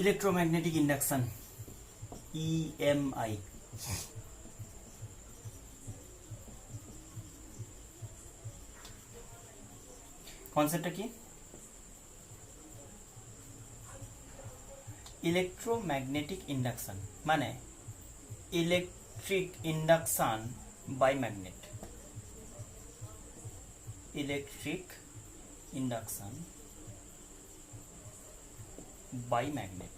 Electromagnetic induction EMI. কনসেপ্টটা কি? Electromagnetic induction মানে electric induction by magnet. Electric induction by magnet,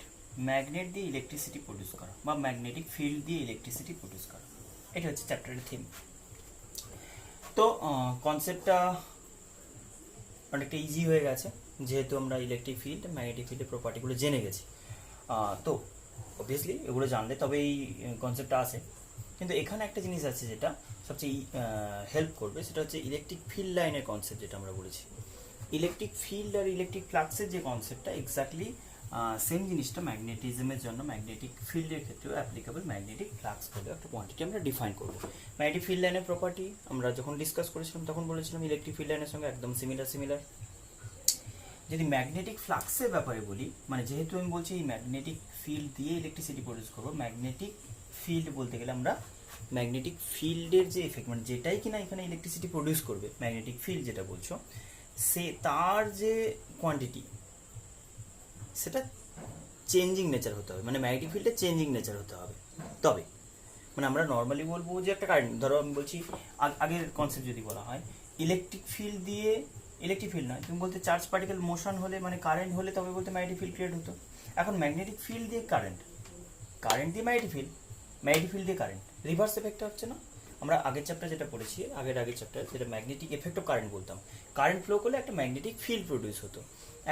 magnet দিয়ে electricity produce করা বা ম্যাগনেটিক ফিল্ড দিয়ে ইলেকট্রিসিটি প্রডিউস করা, এটা হচ্ছে চ্যাপ্টারের থিম। তো কনসেপ্টটা অনেকটা ইজি হয়ে গেছে যেহেতু আমরা ইলেকট্রিক ফিল্ড ম্যাগনেটিক ফিল্ডের প্রপার্টিগুলো জেনে গেছি। তো অবভিয়াসলি এগুলো জানলে তবে এই কনসেপ্টটা আসে। কিন্তু এখানে একটা জিনিস আছে যেটা সবচেয়ে হেল্প করবে, সেটা হচ্ছে ইলেকট্রিক ফিল্ড লাইনের কনসেপ্ট যেটা আমরা বলেছি। ইলেকট্রিক ফিল্ড আর ইলেকট্রিক ফ্লাক্সের যে কনসেপ্টটা এক্স্যাক্টলি সেম জিনিসটা ম্যাগনেটিজমের জন্য ম্যাগনেটিক ফিল্ডের ক্ষেত্রেও অ্যাপ্লিকেবল। ম্যাগনেটিক ফ্লাক্স বলে একটা কোয়ান্টিটি আমরা ডিফাইন করবো। ম্যাগনেটিক ফিল্ড লাইনের প্রপার্টি আমরা যখন ডিসকাস করেছিলাম তখন বলেছিলাম ইলেকট্রিক ফিল্ড লাইনের সঙ্গে একদম সিমিলার। যদি ম্যাগনেটিক ফ্লাক্সের ব্যাপারে বলি, মানে যেহেতু আমি বলছি এই ম্যাগনেটিক ফিল্ড দিয়ে ইলেকট্রিসিটি প্রডিউস করবো, ম্যাগনেটিক ফিল্ড বলতে গেলে আমরা ম্যাগনেটিক ফিল্ডের যে এফেক্ট, মানে যেটাই কিনা এখানে ইলেকট্রিসিটি প্রডিউস করবে, ম্যাগনেটিক ফিল্ড যেটা বলছো, সে তার যে কোয়ান্টিটি সেটা চেঞ্জিং নেচার হতে হবে, মানে ম্যাগনেটিক ফিল্ডে চেঞ্জিং নেচার হতে হবে। তবে মানে আমরা নর্মালি বলবো যে একটা কারেন্ট, ধরো আমি বলছি আগের কনসেপ্ট যদি বলা হয় ইলেকট্রিক ফিল্ড দিয়ে, ইলেকট্রিক ফিল্ড নয়, তুমি বলতে চার্জ পার্টিকেল মোশন হলে মানে কারেন্ট হলে তবে বলতে ম্যাগনেটিক ফিল্ড ক্রিয়েট হতো। এখন ম্যাগনেটিক ফিল্ড দিয়ে কারেন্ট, কারেন্ট দিয়ে ম্যাগনেটিক ফিল্ড, ম্যাগনেটিক ফিল্ড দিয়ে কারেন্ট, রিভার্স এফেক্টটা হচ্ছে না? আমরা আগের চ্যাপ্টার যেটা পড়েছি, আগের চ্যাপ্টার যেটা ম্যাগনেটিক এফেক্ট অফ কারেন্ট বলতাম, কারেন্ট ফ্লো করলে একটা ম্যাগনেটিক ফিল্ড প্রডিউস হতো।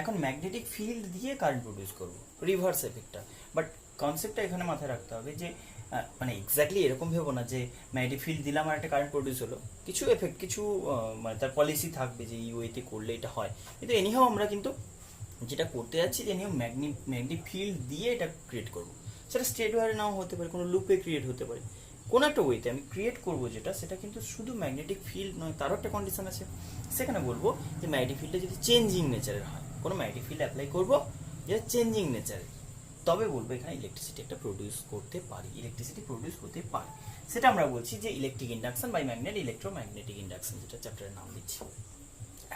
এখন ম্যাগনেটিক ফিল্ড দিয়ে কারেন্ট প্রডিউস করবো, রিভার্স এফেক্টটা। বাট কনসেপ্টটা এখানে মাথায় রাখতে হবে যে মানে এক্স্যাক্টলি এরকম ভেবো না যে ম্যাগনেটিক ফিল্ড দিলাম আর একটা কারেন্ট প্রডিউস হলো, কিছু এফেক্ট, কিছু মানে তার পলিসি থাকবে যে এই ওয়েতে করলে এটা হয়। কিন্তু এনিহাও আমরা কিন্তু যেটা করতে যাচ্ছি যে এনিহাও ম্যাগনেটিক ফিল্ড দিয়ে এটা ক্রিয়েট করবো। সেটা স্ট্রেট ওয়ারে নাও হতে পারে, কোনো লুপে ক্রিয়েট হতে পারে, কোনো একটা ওয়েতে আমি ক্রিয়েট করবো যেটা, সেটা কিন্তু শুধু ম্যাগনেটিক ফিল্ড নয়, তারও একটা কন্ডিশন আছে। সেখানে বলবো যে ম্যাগনেটিক ফিল্ডটা যদি চেঞ্জিং নেচারের হয়, কোনো ম্যাগনেটিক ফিল্ড অ্যাপ্লাই করবো যেটা চেঞ্জিং নেচারের, তবে বলবো এখানে ইলেকট্রিসিটি একটা প্রডিউস করতে পারি, ইলেকট্রিসিটি প্রডিউস করতে পারি। সেটা আমরা বলছি যে electric induction by magnet, electromagnetic induction, যেটা চ্যাপ্টারের নাম দিচ্ছি।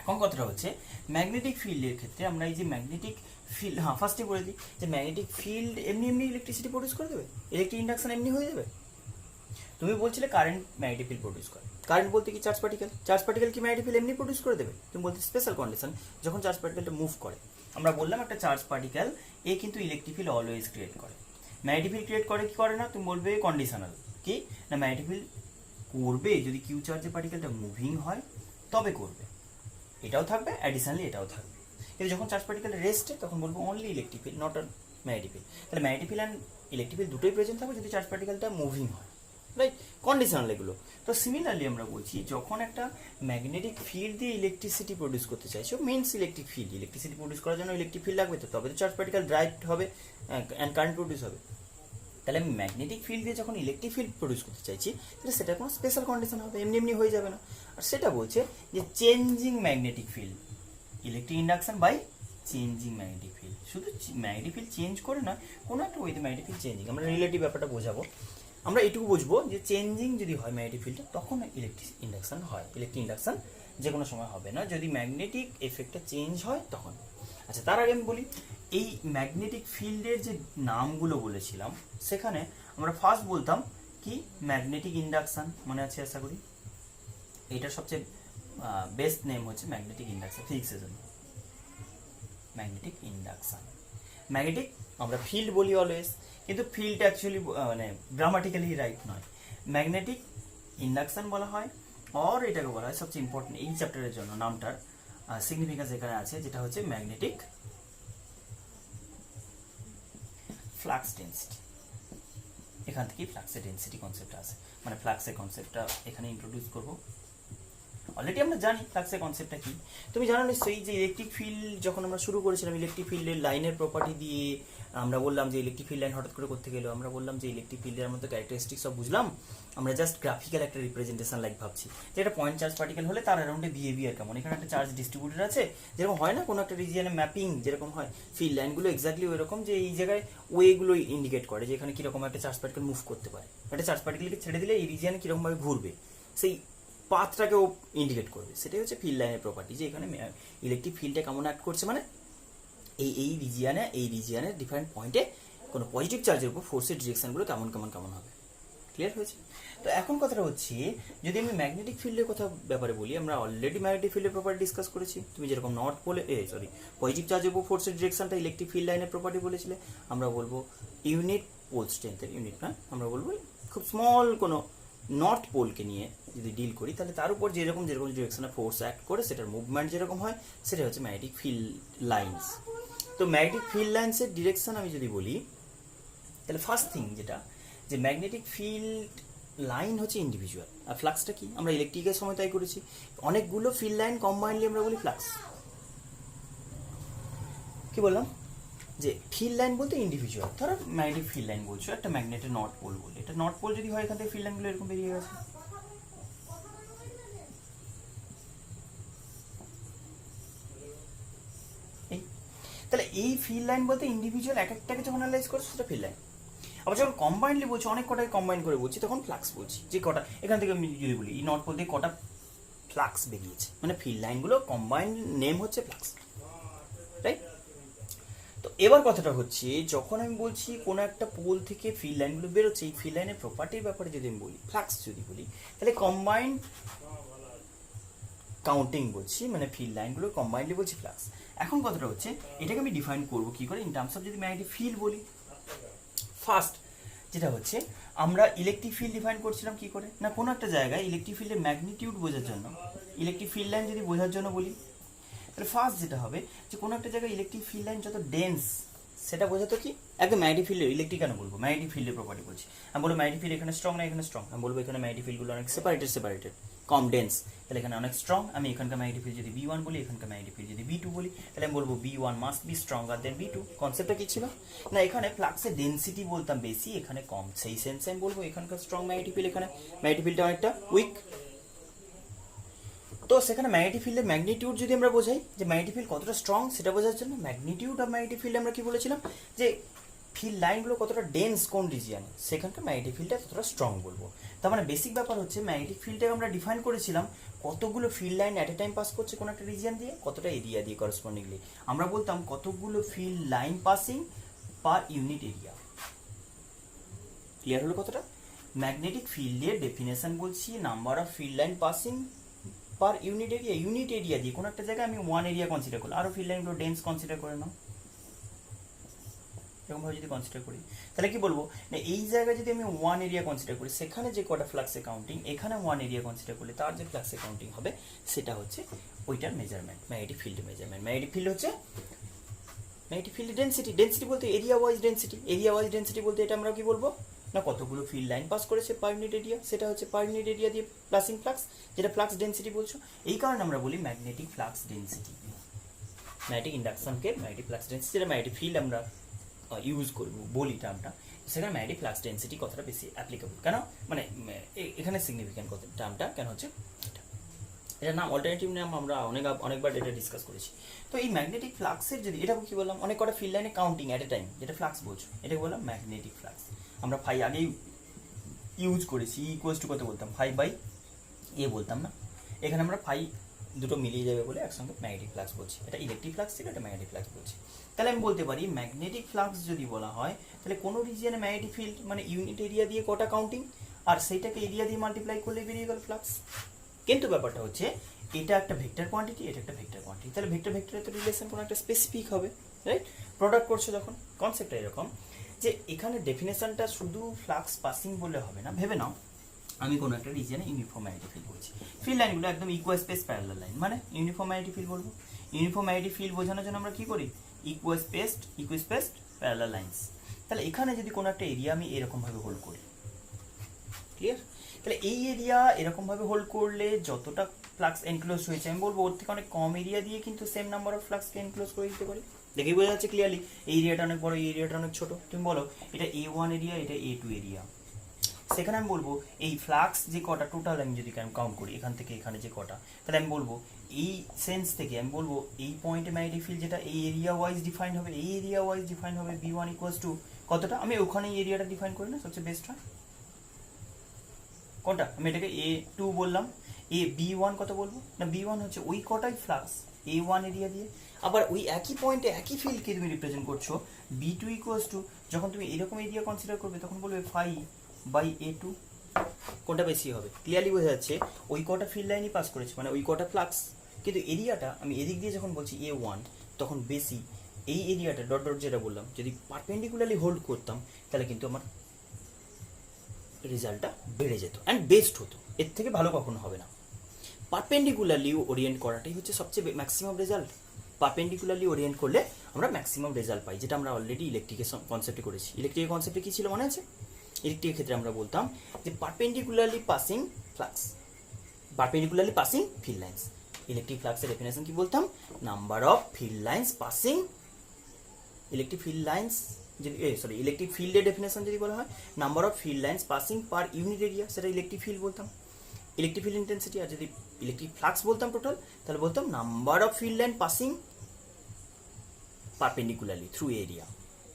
এখন কথাটা হচ্ছে ম্যাগনেটিক ফিল্ডের ক্ষেত্রে আমরা এই যে ম্যাগনেটিক ফিল্ড, ফার্স্টে বলে দিই যে ম্যাগনেটিক ফিল্ড এমনি ইলেকট্রিসিটি প্রডিউস করে দেবে, ইলেকট্রিক ইন্ডাকশন এমনি হয়ে যাবে। তুমি বলছিলে কারেন্ট ম্যাগনেটিক ফিল্ড প্রডিউস করে, কারেন্ট বলতে কি চার্জ পার্টিকেল, চার্জ পার্টিকেল কি ম্যাগনেটিক ফিল্ড এমনি প্রডিউস করে দেবে? তুমি বলতে স্পেশাল কন্ডিশন, যখন চার্জ পার্টিকেলটা মুভ করে। আমরা বললাম একটা চার্জ পার্টিকেল এ কিন্তু ইলেকট্রিক ফিল্ড অলওয়েজ ক্রিয়েট করে। ম্যাগনেটিক ফিল্ড ক্রিয়েট করে কি করে না? তুমি বলবে কন্ডিশনাল, কি না ম্যাগনেটিক ফিল্ড করবে যদি কিউ চার্জের পার্টিকেলটা মুভিং হয় তবে করবে, এটাও থাকবে, অ্যাডিশনালি এটাও থাকবে। কিন্তু যখন চার্জ পার্টিকেল রেস্টে তখন বলবো only electric field, not magnetic field. তাহলে magnetic field and electric field দুটোই প্রেজেন্ট থাকবে যদি চার্জ পার্টিকেলটা মুভিং হয়, রাইট? কন্ডিশনাল এগুলো। তো সিমিলারলি আমরা বলছি যখন একটা ম্যাগনেটিক ফিল্ড দিয়ে ইলেকট্রিসিটি প্রডিউস করতে চাইছো, means electric field, electricity produce করার জন্য ইলেকট্রিক ফিল্ড লাগবে, তো তবে তো চার্জ পার্টিকেল ড্রাইভ হবে অ্যান্ড কারেন্ট প্রডিউস হবে। তাহলে আমি ম্যাগনেটিক ফিল্ড দিয়ে যখন ইলেকট্রিক ফিল্ড প্রডিউস করতে চাইছি, তাহলে সেটা কোনো স্পেশাল কন্ডিশন হবে, এমনি হয়ে যাবে না। আর সেটা বলছে যে changing magnetic field, electric induction by changing magnetic field. শুধু ম্যাগনেটিক ফিল্ড চেঞ্জ করে নয়, কোনো একটা ওয়েতে ম্যাগনেটিক ফিল্ড চেঞ্জিং, আমরা রিলেটিভ ব্যাপারটা বোঝাবো। আমরা এটুকু বুঝবো যে চেঞ্জিং যদি হয় ম্যাগনেটিক ফিল্ডে তখন ইলেকট্রিক ইন্ডাকশন হয়। ইলেকট্রিক ইন্ডাকশন যে কোনো সময় হবে না, যদি ম্যাগনেটিক এফেক্টটা চেঞ্জ হয় তখন। আচ্ছা, তার আগে আমি বলি এই ম্যাগনেটিক ফিল্ডের যে নামগুলো বলেছিলাম, সেখানে আমরা ফার্স্ট বলতাম কি ম্যাগনেটিক ইন্ডাকশন, মনে আছে আশা করি? এটার সবচেয়ে বেস্ট নেম হচ্ছে ম্যাগনেটিক ইন্ডাকশন, ফিজিক্সের জন্য ম্যাগনেটিক ইন্ডাকশন। ম্যাগনেটিক আমরা ফিল্ড বলি অলওয়েজ, কিন্তু ফিল্ড অ্যাকচুয়ালি মানে গ্রামাটিক্যালি রাইট নয়, ম্যাগনেটিক ইন্ডাকশন বলা হয়। আর এটাকে বলা হয় সবচেয়ে ইম্পর্টেন্ট এই চ্যাপ্টারের জন্য, নামটার সিগনিফিকেন্স এখানে আছে, যেটা হচ্ছে ম্যাগনেটিক ফ্লাক্স ডেন্সিটি। এখান থেকেই ফ্লাক্সের ডেন্সিটি কনসেপ্টটা আছে, মানে ফ্লাক্সের কনসেপ্টটা এখানে ইন্ট্রোডিউস করব। অলরেডি আমরা জানি ফ্লাক্সের কনসেপ্টটা কি। তুমি জানো নিশ্চয়ই যে ইলেকট্রিক ফিল্ড যখন আমরা শুরু করেছিলাম, ইলেকট্রিক ফিল্ডের লাইনের প্রপার্টি দিয়ে আমরা বললাম যে ইলেকট্রিক ফিল্ড লাইন হঠাৎ করে করতে গেলো, আমরা বললাম যে ইলেকট্রিক ফিল্ডের মধ্যে ক্যারেক্টারিস্টিক্স সব বুঝলাম, আমরা জাস্ট গ্রাফিক্যাল একটা রিপ্রেজেন্টেশন লাইক ভাবছি যে একটা পয়েন্ট চার্জ পার্টিকেল হলে তার অ্যারাউন্ডে বিহেভিয়ার কেমন, এখানে একটা চার্জ ডিস্ট্রিবিউটেড আছে, যেরকম হয় না কোনো একটা রিজিয়নে ম্যাপিং যেরকম হয়, ফিল্ড লাইনগুলো এক্স্যাক্টলি ওই রকম, যে এই জায়গায় ওয়েগুলো ইন্ডিকেট করে যে এখানে কীরকম একটা চার্জ পার্টিকেল মুভ করতে পারে, একটা চার্জ পার্টিকেলকে ছেড়ে দিলে এই রিজিয়নে কীরকমভাবে ঘুরবে, সেই পাথটাকেও ইন্ডিকেট করবে। সেটাই হচ্ছে ফিল্ড লাইনের প্রপার্টি, যে এখানে ইলেকট্রিক ফিল্ডটা কেমন অ্যাক্ট করছে, মানে এই রিজিয়ানের ডিফারেন্ট পয়েন্টে কোনো পজিটিভ চার্জের উপর ফোর্সের ডিরেকশনগুলো কেমন হবে। ক্লিয়ার হয়েছে? তো এখন কথাটা হচ্ছে, যদি আমি ম্যাগনেটিক ফিল্ডের কথা ব্যাপারে বলি, আমরা অলরেডি ম্যাগনেটিক ফিল্ডের প্রপার্টি ডিসকাস করেছি। তুমি যেরকম নর্থ পোলে পজিটিভ চার্জের উপর ফোর্সের ডিরেকশনটা ইলেকট্রিক ফিল্ড লাইনের প্রপার্টি বলেছিলে, আমরা বলবো ইউনিট পোল স্ট্রেংথের, ইউনিট না, আমরা বলবো খুব স্মল কোনো নর্থ পোলকে নিয়ে যদি ডিল করি, তাহলে তার উপর যেরকম ডিরেকশনে ফোর্স অ্যাক্ট করে সেটার মুভমেন্ট যেরকম হয়, সেটা হচ্ছে ম্যাগনেটিক ফিল্ড লাইন্স। তো ম্যাগনেটিক ফিল্ড লাইন্সের ডিরেকশন আমি যদি বলি, তাহলে ফার্স্ট থিং যেটা, যে ম্যাগনেটিক ফিল্ড লাইন হচ্ছে ইন্ডিভিজুয়াল, আর ফ্লাক্সটা কি, আমরা ইলেকট্রিকের সময় তাই করেছি, অনেকগুলো ফিল্ড লাইন কম্বাইনলি আমরা বলি ফ্লাক্স। কি বললাম, যে ফিল্ড লাইন বলতে ইন্ডিভিজুয়াল, ধরো ম্যাগনেটিক ফিল্ড লাইন বলছো, একটা ম্যাগনেটের নর্থ পোল বলে, এটা নর্থ পোল যদি হয়, এখান থেকে ফিল্ড লাইনগুলো এরকম বেরিয়ে গেছে, তাহলে এই ফিল্ড লাইন বলতে ইন্ডিভিজুয়াল এক একটাকে যখন অ্যানালাইজ করছো সেটা ফিল্ড লাইন। আবার যখন কম্বাইনলি বলছি, অনেক কটাকে কম্বাইন করে বলছি, তখন ফ্লাক্স বলছি, যে কটা এখান থেকে আমি যদি বলি এই নর্থ পোল থেকে কটা ফ্লাক্স বেরিয়েছে, মানে ফিল্ড লাইনগুলো কম্বাইন্ড নেম হচ্ছে ফ্লাক্স, রাইট? তো এবার কথাটা হচ্ছে, যখন আমি বলছি কোনো একটা পোল থেকে ফিল্ড লাইনগুলো বেরোচ্ছে, এই ফিল্ড লাইনের প্রপার্টির ব্যাপারে যদি আমি বলি, ফ্লাক্স যদি বলি, তাহলে কম্বাইন্ড কাউন্টিং বলছি, মানে ফিল্ড লাইনগুলো কম্বাইন্ডলি বলছি ফ্লাক্স। এখন কথাটা হচ্ছে, এটাকে আমি ডিফাইন করবো কি করে, ইন টার্মস অফ যদি ম্যাগনেটিক ফিল্ড বলি। ফার্স্ট যেটা হচ্ছে, আমরা ইলেকট্রিক ফিল্ড ডিফাইন করছিলাম কি করে, না কোনো একটা জায়গায় ইলেকট্রিক ফিল্ডের ম্যাগনিটিউড বোঝার জন্য, ইলেকট্রিক ফিল্ড লাইন যদি বোঝার জন্য বলি, তাহলে ফার্স্ট যেটা হবে, যে কোনো একটা জায়গায় ইলেকট্রিক ফিল্ড লাইন যত ডেন্স, সেটা বোঝাতো কি, একদম ম্যাগনেটিক ফিল্ডের, ইলেকট্রিক কেন বলবো, ম্যাগনেটিক ফিল্ডের প্রপার্টি বলছি, আমি বলবো ম্যাগনেটিক ফিল্ড এখানে স্ট্রং না এখানে স্ট্রং, আমি বলবো এখানে ম্যাগনেটিক ফিল্ডগুলো অনেক সেপারেটেড কম ডেন্স, তাহলে এখানে অনেক স্ট্রং, আমি এখানকার ম্যাগনেটিক ফিল্ড যদি B1 বলি, এখানকার ম্যাগনেটিক ফিল্ড যদি B2 বলি, তাহলে আমি বলবো B1 must be stronger than B2। কনসেপ্টটা কি ছিল, না এখানে ফ্লাক্সের ডেন্সিটি বলতাম বেশি, এখানে কম, সেই সেন্সে আমি বলবো এখানকার স্ট্রং ম্যাগনেটিক ফিল্ড, এখানে ম্যাগনেটিক ফিল্ডটা অনেকটা উইক। তো সেখানে ম্যাগনেটিক ফিল্ডের ম্যাগনিটিউড যদি আমরা বোঝাই, যে ম্যাগনেটিক ফিল্ড কতটা স্ট্রং সেটা বোঝার জন্য, ম্যাগনিটিউড অফ ম্যাগনেটিক ফিল্ড আমরা কি বলেছিলাম, যে ফিল্ড লাইনগুলো কতটা ডেন্স কোন রিজিয়নে, সেখানকার ম্যাগনেটিক ফিল্ডটা কতটা স্ট্রং বলবো। তার মানে বেসিক ব্যাপার হচ্ছে, ম্যাগনেটিক ফিল্ডটাকে আমরা ডিফাইন করেছিলাম কতগুলো field line at a time pass করছে কোন একটা রিজিয়ন দিয়ে, কতটা এরিয়া দিয়ে করসপন্ডিংলি, আমরা বলতাম কতগুলো field line passing per unit area. Clear হলো কতটা? ম্যাগনেটিক ফিল্ডের ডেফিনেশন বলছি, number of field line passing per unit area দিয়ে কোনো একটা জায়গায় আমি ওয়ান এরিয়া কনসিডার করলাম, আরও ফিল্ড লাইনগুলো ডেন্স কনসিডার করে নাও, এরকমভাবে যদি কনসিডার করি, তাহলে কি বলবো, না এই জায়গায় যদি আমি ওয়ান এরিয়া কনসিডার করি, সেখানে যে কটা ফ্লাক্সে কাউন্টিং, এখানে ওয়ান এরিয়া কনসিডার করলে তার যে ফ্লাক্সে কাউন্টিং হবে, সেটা হচ্ছে ওইটার measurement, magnetic field measurement. Magnetic field হচ্ছে ম্যাগনেটিক ফিল্ড ডেন্সিটি বলতে এরিয়া ওয়াইজ ডেন্সিটি বলতে এটা আমরা কি বলবো, না কতগুলো ফিল্ড লাইন পাস করেছে পার ইউনিট এরিয়া, সেটা হচ্ছে পার ইউনিট এরিয়া দিয়ে প্লাসিং ফ্লাক্স, যেটা ফ্লাক্স ডেন্সিটি বলছো। এই কারণে আমরা বলি ম্যাগনেটিক ফ্লাক্স ডেন্সিটি, ম্যাগনেটিক ইন্ডাকশনকে ম্যাগনেটিক ফ্লাক্স ডেন্সিটি, যেটা ম্যাগনেটিক ফিল্ড আমরা ইউজ করবো বলি টার্মটা, সেখানে ম্যাগনেটিক ফ্লাক্স ডেন্সিটি কথাটা বেশি অ্যাপ্লিকেবল, কেন মানে এখানে সিগনিফিক্যান্ট টার্মটা কেন হচ্ছে এটা, এটার নাম অল্টারনেটিভ নাম আমরা অনেকবার এটা ডিসকাস করেছি। তো এই ম্যাগনেটিক ফ্লাক্সের যদি, এটা কি বললাম, অনেক কটা ফিল্ড লাইনে কাউন্টিং অ্যাট এ টাইম, যেটা ফ্লাক্স বলছো, এটাকে বললাম ম্যাগনেটিক ফ্লাক্স। আমরা ফাই আগেই ইউজ করেছি, ইকুয়ালস টু কত বলতাম, ফাই বাই এ বলতাম না, এখানে আমরা ফাই দুটো মিলিয়ে যাবে বলে একসঙ্গে ম্যাগনেটিক ফ্লাক্স বলছি, এটা ইলেকট্রিক ফ্লাক্স ছিল, এটা ম্যাগনেটিক ফ্লাক্স বলছি। তাহলে আমি বলতে পারি ম্যাগনেটিক ফ্লাক্স যদি বলা হয়, তাহলে কোনো রিজিয়নে ম্যাগনেটিক ফিল্ড মানে ইউনিট এরিয়া দিয়ে কটা কাউন্টিং, আর সেইটাকে এরিয়া দিয়ে মাল্টিপ্লাই করলে বেরিয়ে গেল ফ্লাক্স। কিন্তু ব্যাপারটা হচ্ছে, এটা একটা ভেক্টর কোয়ান্টিটি, এটা একটা ভেক্টর কোয়ান্টিটি, তাহলে ভেক্টরের তো রিলেশন কোনো একটা স্পেসিফিক হবে, রাইট? প্রোডাক্ট করছো যখন, কনসেপ্টটা এরকম যে এখানে ডেফিনেশনটা শুধু ফ্লাক্স পাসিং বলে হবে না, ভেবে নাও আমি কোনো একটা রিজিয়নে ইউনিফর্ম ম্যাগনেটিক ফিল্ড বলছি, ফিল্ড লাইনগুলো একদম ইকুয়াল স্পেস প্যারালাল লাইন, মানে ইউনিফর্ম ম্যাগনেটিক ফিল্ড বলবো। ইউনিফর্ম ম্যাগনেটিক ফিল্ড বোঝানোর জন্য আমরা কি করি, ইকুয়াল স্পেসড প্যারালাল লাইন্স। তাহলে এখানে যদি কোনো একটা এরিয়া আমি এরকমভাবে হোল্ড করি, ক্লিয়ার? তাহলে এই এরিয়া এরকমভাবে হোল্ড করলে যতটা ফ্লাক্স এনক্লোজ হয়েছে, আমি বলবো ওর থেকে অনেক কম এরিয়া দিয়ে কিন্তু সেম নাম্বার অফ ফ্লাক্সকে এনক্লোজ করে দিতে পারি। দেখেই বোঝা যাচ্ছে ক্লিয়ারলি এই এরিয়াটা অনেক বড়, এই এরিয়াটা অনেক ছোট। তুমি বলো এটা A1 এরিয়া, এটা A2 এরিয়া। সেখানে আমি বলবো এই ফ্লাক্স যে কটা টোটাল আমি যদি কাউন্ট করি এখান থেকে এখানে যে কটা, তাহলে আমি বলবো এই সেন্স থেকে আমি বলবো এই পয়েন্টে ম্যাগনেটিক ফিল্ড যেটা এই এরিয়া ওয়াইজ ডিফাইন হবে, এই এরিয়া ওয়াইজ ডিফাইন হবে B1 ইকুয়ালস টু কতটা, আমি ওখানে এরিয়াটা ডিফাইন করি না, সবচেয়ে বেস্ট হয় কোনটা, আমি এটাকে A2 বললাম। B1 কত বলবো না, B1 হচ্ছে ওই কটাই ফ্লাক্স A1 এরিয়া দিয়ে। আবার ওই একই পয়েন্টে একই ফিল্ডকে তুমি রিপ্রেজেন্ট করছো B2 ইকুয়ালস টু, যখন তুমি এরকম এরিয়া কনসিডার করবে তখন বলবে ফাই বাই A2। কোনটা বেশি হবে, ক্লিয়ারলি বোঝা যাচ্ছে ওই কটা ফিল্ড লাইনই পাস করেছে মানে ওই কটা ফ্লাক্স, কিন্তু এরিয়াটা আমি এদিক দিয়ে যখন বলছি A1 তখন বেশি এই এরিয়াটা ডট ডট যেটা বললাম যদি পারপেন্ডিকুলারলি হোল্ড করতাম তাহলে কিন্তু আমার রেজাল্টটা বেড়ে যেত অ্যান্ড বেস্ট হতো, এর থেকে ভালো কখনো হবে না। পারপেন্ডিকুলারলি ওরিয়েন্ট করাটাই হচ্ছে সবচেয়ে ম্যাক্সিমাম রেজাল্ট। পারপেন্ডিকুলারলি ওরিয়েন্ট করলে আমরা ম্যাক্সিমাম রেজাল্ট পাই, যেটা আমরা অলরেডি ইলেকট্রিকের কনসেপ্টে করেছি। ইলেকট্রিকের কনসেপ্টে কী ছিল মনে আছে, ইলেকট্রিকের ক্ষেত্রে আমরা বলতাম যে perpendicularly passing flux, perpendicularly passing field lines. Electric ফ্লাক্সের ডেফিনেশন কি বলতাম, number of field lines passing, electric field lines যদি ইলেকট্রিক ফিল্ডের ডেফিনেশন যদি বলা হয় number of field lines passing per unit area, সেটা ইলেকট্রিক ফিল্ড বলতাম, ইলেকট্রিক ফিল্ড ইন্টেন্সিটি। আর যদি ইলেকট্রিক ফ্লাক্স বলতাম টোটাল, তাহলে বলতাম number of field line passing perpendicularly through area,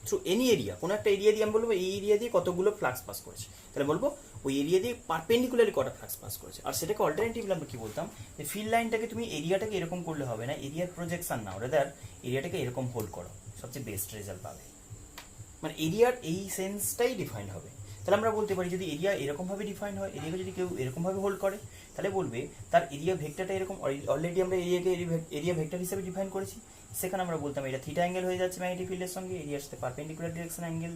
through any area, কোনো একটা এরিয়া দিয়ে আমি বলবো এই এরিয়া দিয়ে কতগুলো ফ্লাক্স পাস করেছে, তাহলে বলবো ওই এরিয়া দিয়ে পারপেন্ডিকুলারলি কটা ফ্লাক্স পাস করেছে। আর সেটাকে অল্টারনেটিভলি আমরা কি বলতাম, যে ফিল্ড লাইনটাকে তুমি এরিয়াটাকে এরকম করলে হবে না, এরিয়ার প্রজেকশন নাও, রাদার এরিয়াটাকে এরকম হোল্ড করো, সবচেয়ে বেস্ট রেজাল্ট পাবে। মানে এরিয়ার এই সেন্সটাই ডিফাইন হবে। তাহলে আমরা বলতে পারি যদি এরিয়া এরকমভাবে ডিফাইন হয়, এরিয়াকে যদি কেউ এরকমভাবে হোল্ড করে তাহলে বলবে তার এরিয়া ভেক্টরটা এরকম, অলরেডি আমরা এরিয়াকে এরিয়া ভেক্টর হিসেবে ডিফাইন করেছি। সেখানে আমরা বলতাম এটা থিটা অ্যাঙ্গেল হয়ে যাচ্ছে ম্যাগনেটিক ফিল্ডের সঙ্গে, এরিয়ার সাথে perpendicular direction angle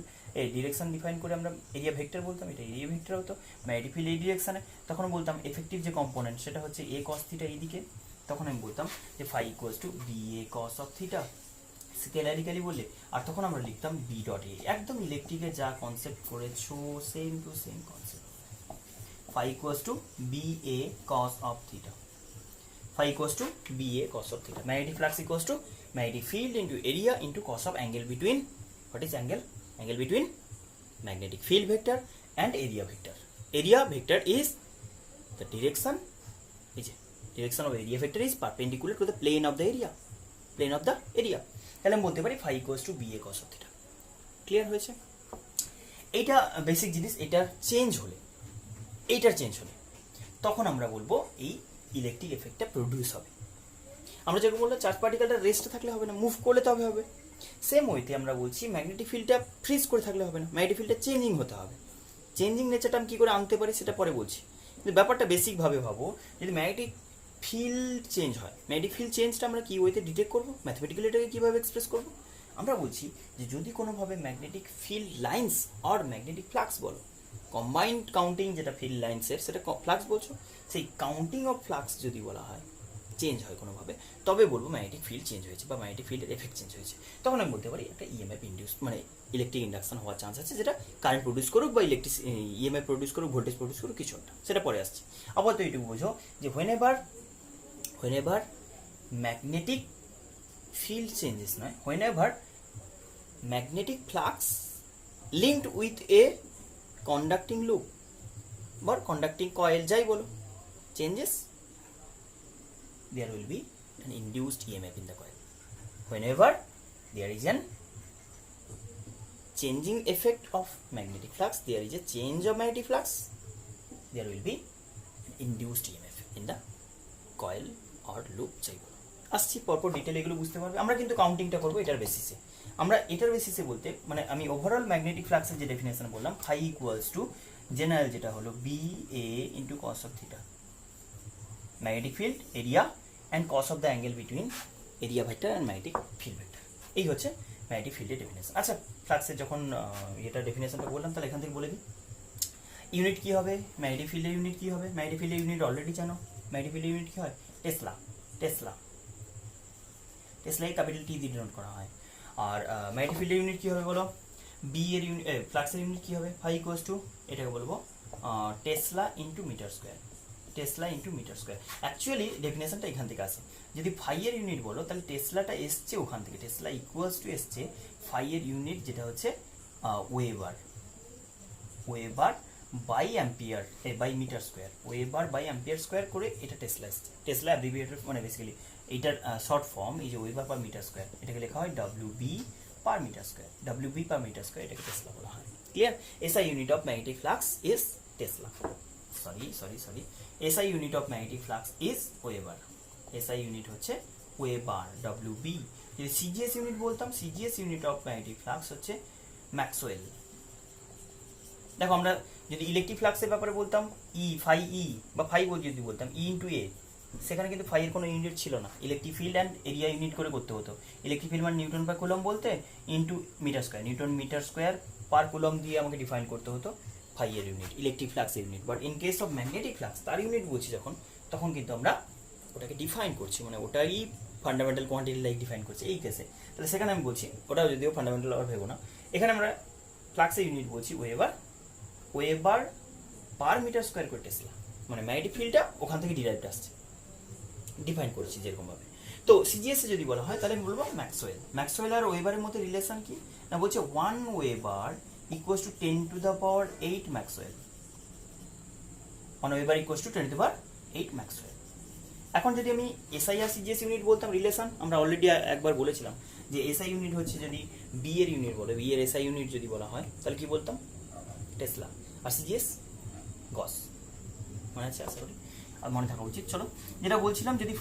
direction define করে আমরা এরিয়া ভেক্টর বলতাম, এটা এরিয়া ভেক্টর হতো ম্যাগনেটিক ফিল্ড এই ডিরেকশনে। তখন বলতাম এফেক্টিভ যে কম্পোনেন্ট সেটা হচ্ছে A cos থিটা এইদিকে, তখন আমি বলতাম যে phi equals to BA cos of theta scalarically বলে, আর তখন আমরা লিখতাম B ডট A, একদম ইলেকট্রিকে যা কনসেপ্ট করেছো same to same concept. Phi equals to BA cos of theta, phi equals to BA cos of theta, magnetic flux equals to magnetic field into area into cos of angle between, what is angle, angle between magnetic field vector and area vector. Area vector is the direction, direction of area vector is perpendicular to the plane of the area, plane of the area. তাহলে আমি বলতে পারি phi equals to BA cos of theta। Clear হয়েছে? এইটা basic জিনিস, এটার change হলে, এইটার চেঞ্জ হলে তখন আমরা বলবো এই ইলেকট্রিক এফেক্টটা প্রডিউস হবে। আমরা যেরকম বললাম চার্জ পার্টিকেলটা রেস্টে থাকলে হবে না, মুভ করলে তবে হবে। সেম ওয়েতে আমরা বলছি ম্যাগনেটিক ফিল্ডটা ফ্রিজ করে থাকলে হবে না, ম্যাগনেটিক ফিল্ডটা চেঞ্জিং হতে হবে। চেঞ্জিং নেচারটা আমি কী করে আনতে পারি সেটা পরে বলছি, কিন্তু ব্যাপারটা বেসিকভাবে ভাবো, যদি ম্যাগনেটিক ফিল্ড চেঞ্জ হয়, ম্যাগনেটিক ফিল্ড চেঞ্জটা আমরা কী ওয়েতে ডিটেক্ট করবো, ম্যাথমেটিক্যালি এটাকে কীভাবে এক্সপ্রেস করবো, আমরা বলছি যে যদি কোনোভাবে ম্যাগনেটিক ফিল্ড লাইন্স আর ম্যাগনেটিক ফ্লাক্স বলো, কম্বাইন্ড কাউন্টিং যেটা ফিল্ড লাইন্সের সেটা ফ্লাক্স বলছো, সেই কাউন্টিং অফ ফ্লাক্স যদি বলা হয় চেঞ্জ হয় কোনোভাবে, তবে বলবো ম্যাগনেটিক ফিল্ড চেঞ্জ হয়েছে বা ম্যাগনেটিক ফিল্ডের এফেক্ট চেঞ্জ হয়েছে। তখন আমি বলতে পারি একটা ইএমএফ ইন্ডিউস মানে ইলেকট্রিক ইন্ডাকশন হওয়ার চান্স আছে, যেটা কারেন্ট প্রডিউস করুক বা ইলেকট্রিক ইএমএফ প্রডিউস করুক, ভোল্টেজ প্রডিউস করুক, কিছু একটা, সেটা পরে আসছে। আপাতত এইটুকু বোঝো যে whenever ম্যাগনেটিক ফিল্ড চেঞ্জেস নয়, whenever magnetic flux linked with a conducting loop বা কন্ডাক্টিং কয়েল যাই বলো changes, there will be an induced EMF in the coil. Whenever there is an changing effect of magnetic flux, there is a change of magnetic flux, there will be an induced EMF in the coil or loop যাই বলো। আসছি পরপর detail এগুলো বুঝতে পারবে। আমরা কিন্তু কাউন্টিংটা করবো এটার বেসিসে, আমরা এটার বেসিসে বলতে মানে আমি ওভারঅল ম্যাগনেটিক ফ্লাক্সের যে ডেফিনেশন বললাম, ফাই ইকুয়ালস টু জেনারেল যেটা হলো BA into cos of theta, magnetic field area and cos of the angle between area vector and magnetic field vector, এই হচ্ছে ম্যাগনেটিক ফিল্ডের ডেফিনেশন। আচ্ছা ফ্লাক্সের যখন এটা ডেফিনেশনটা বললাম, তাহলে এখান থেকে বলে দিই ইউনিট কী হবে, ম্যাগনেটিক ফিল্ডের ইউনিট কী হবে, ম্যাগনেটিক ফিল্ডের ইউনিট অলরেডি জানো, ম্যাগনেটিক ফিল্ডের ইউনিট কী হয়, টেসলা, টেসলা, টেসলাই ক্যাপিটাল টি দিয়ে ডিনোট করা হয়। আর ম্যাগনেটিক ফিল্ডের ইউনিট কী হবে বলো, বি এর ইউনিট, ফ্লাক্সের ইউনিট কী হবে, ফাই ইকুয়ালস টু এটাকে বলবো tesla into metre square, tesla into metre square. Actually ডেফিনেশনটা এখান থেকে আসে। যদি ফাইয়ের ইউনিট বলো তাহলে টেসলাটা এসছে ওখান থেকে, টেসলা ইকুয়ালস টু এসছে ফাইয়ের ইউনিট যেটা হচ্ছে weber, weber by ampere by metre square, weber by ampere square করে এটা টেসলা এসছে। টেসলা অ্যাব্রিভিয়েটেড মানে বেসিক্যালি এইটার শর্ট ফর্ম এই যে ওয়েবার পার মিটার স্কোয়ার, এটাকে লেখা হয় WB per metre square, WB per metre square, এটাকে টেসলা বলা হয়। Clear? SI unit of magnetic flux is tesla. Sorry SI unit of magnetic flux is weber, SI unit হচ্ছে weber, WB. যদি CGS unit বলতাম, CGS unit of magnetic flux হচ্ছে maxwell. দেখো আমরা যদি ইলেকট্রিক ফ্লাক্সের ব্যাপারে বলতাম ফাই বা ফাই যদি বলতাম ইন্টু এ, সেখানে কিন্তু ফাইয়ের কোনো ইউনিট ছিল না, electric field and area unit করে করতে হতো। ইলেকট্রিক ফিল্ড মানে নিউটন পার কুলম বলতে into metre square, newton metre square per coulomb দিয়ে আমাকে ডিফাইন করতে হতো ফাইয়ের ইউনিট, ইলেকট্রিক ফ্লাক্সের unit. But in case of magnetic flux তার ইউনিট বলছি যখন, তখন কিন্তু আমরা ওটাকে ডিফাইন করছি, মানে ওটাই ফান্ডামেন্টাল কোয়ান্টিটি লাইক ডিফাইন করছি এই কেসে। তাহলে সেখানে আমি বলছি ওটাও যদিও ফান্ডামেন্টাল আর ভেবো না, এখানে আমরা ফ্লাক্সের ইউনিট বলছি weber, weber per metre square করে টেসলা, মানে ম্যাগনেটিক ফিল্ডটা ওখান থেকে ডিরাইভড আসছে, ডিফাইন করেছি যেরকমভাবে। তো সিজিএস যদি বলা হয় তাহলে আমি বলবো ম্যাক্সওয়েল। ম্যাক্সওয়েল আর ওয়েবারের মধ্যে রিলেশন কি না, বলছে 1 weber equals to 10 to the power 8 maxwell, 1 weber equals to 10 to the power 8 Maxwell. এখন যদি আমি এসআই আর সিজিএস ইউনিট বলতাম রিলেশন, আমরা অলরেডি একবার বলেছিলাম যে এসআই ইউনিট হচ্ছে যদি বি এর ইউনিট বলে, বি এর এসআই ইউনিট যদি বলা হয় তাহলে কি বলতাম টেসলা, আর সিজিএস গস, মনে আছে আশা করি, আর মনে থাকা উচিত। চলো যেটা বলছিলাম, যদি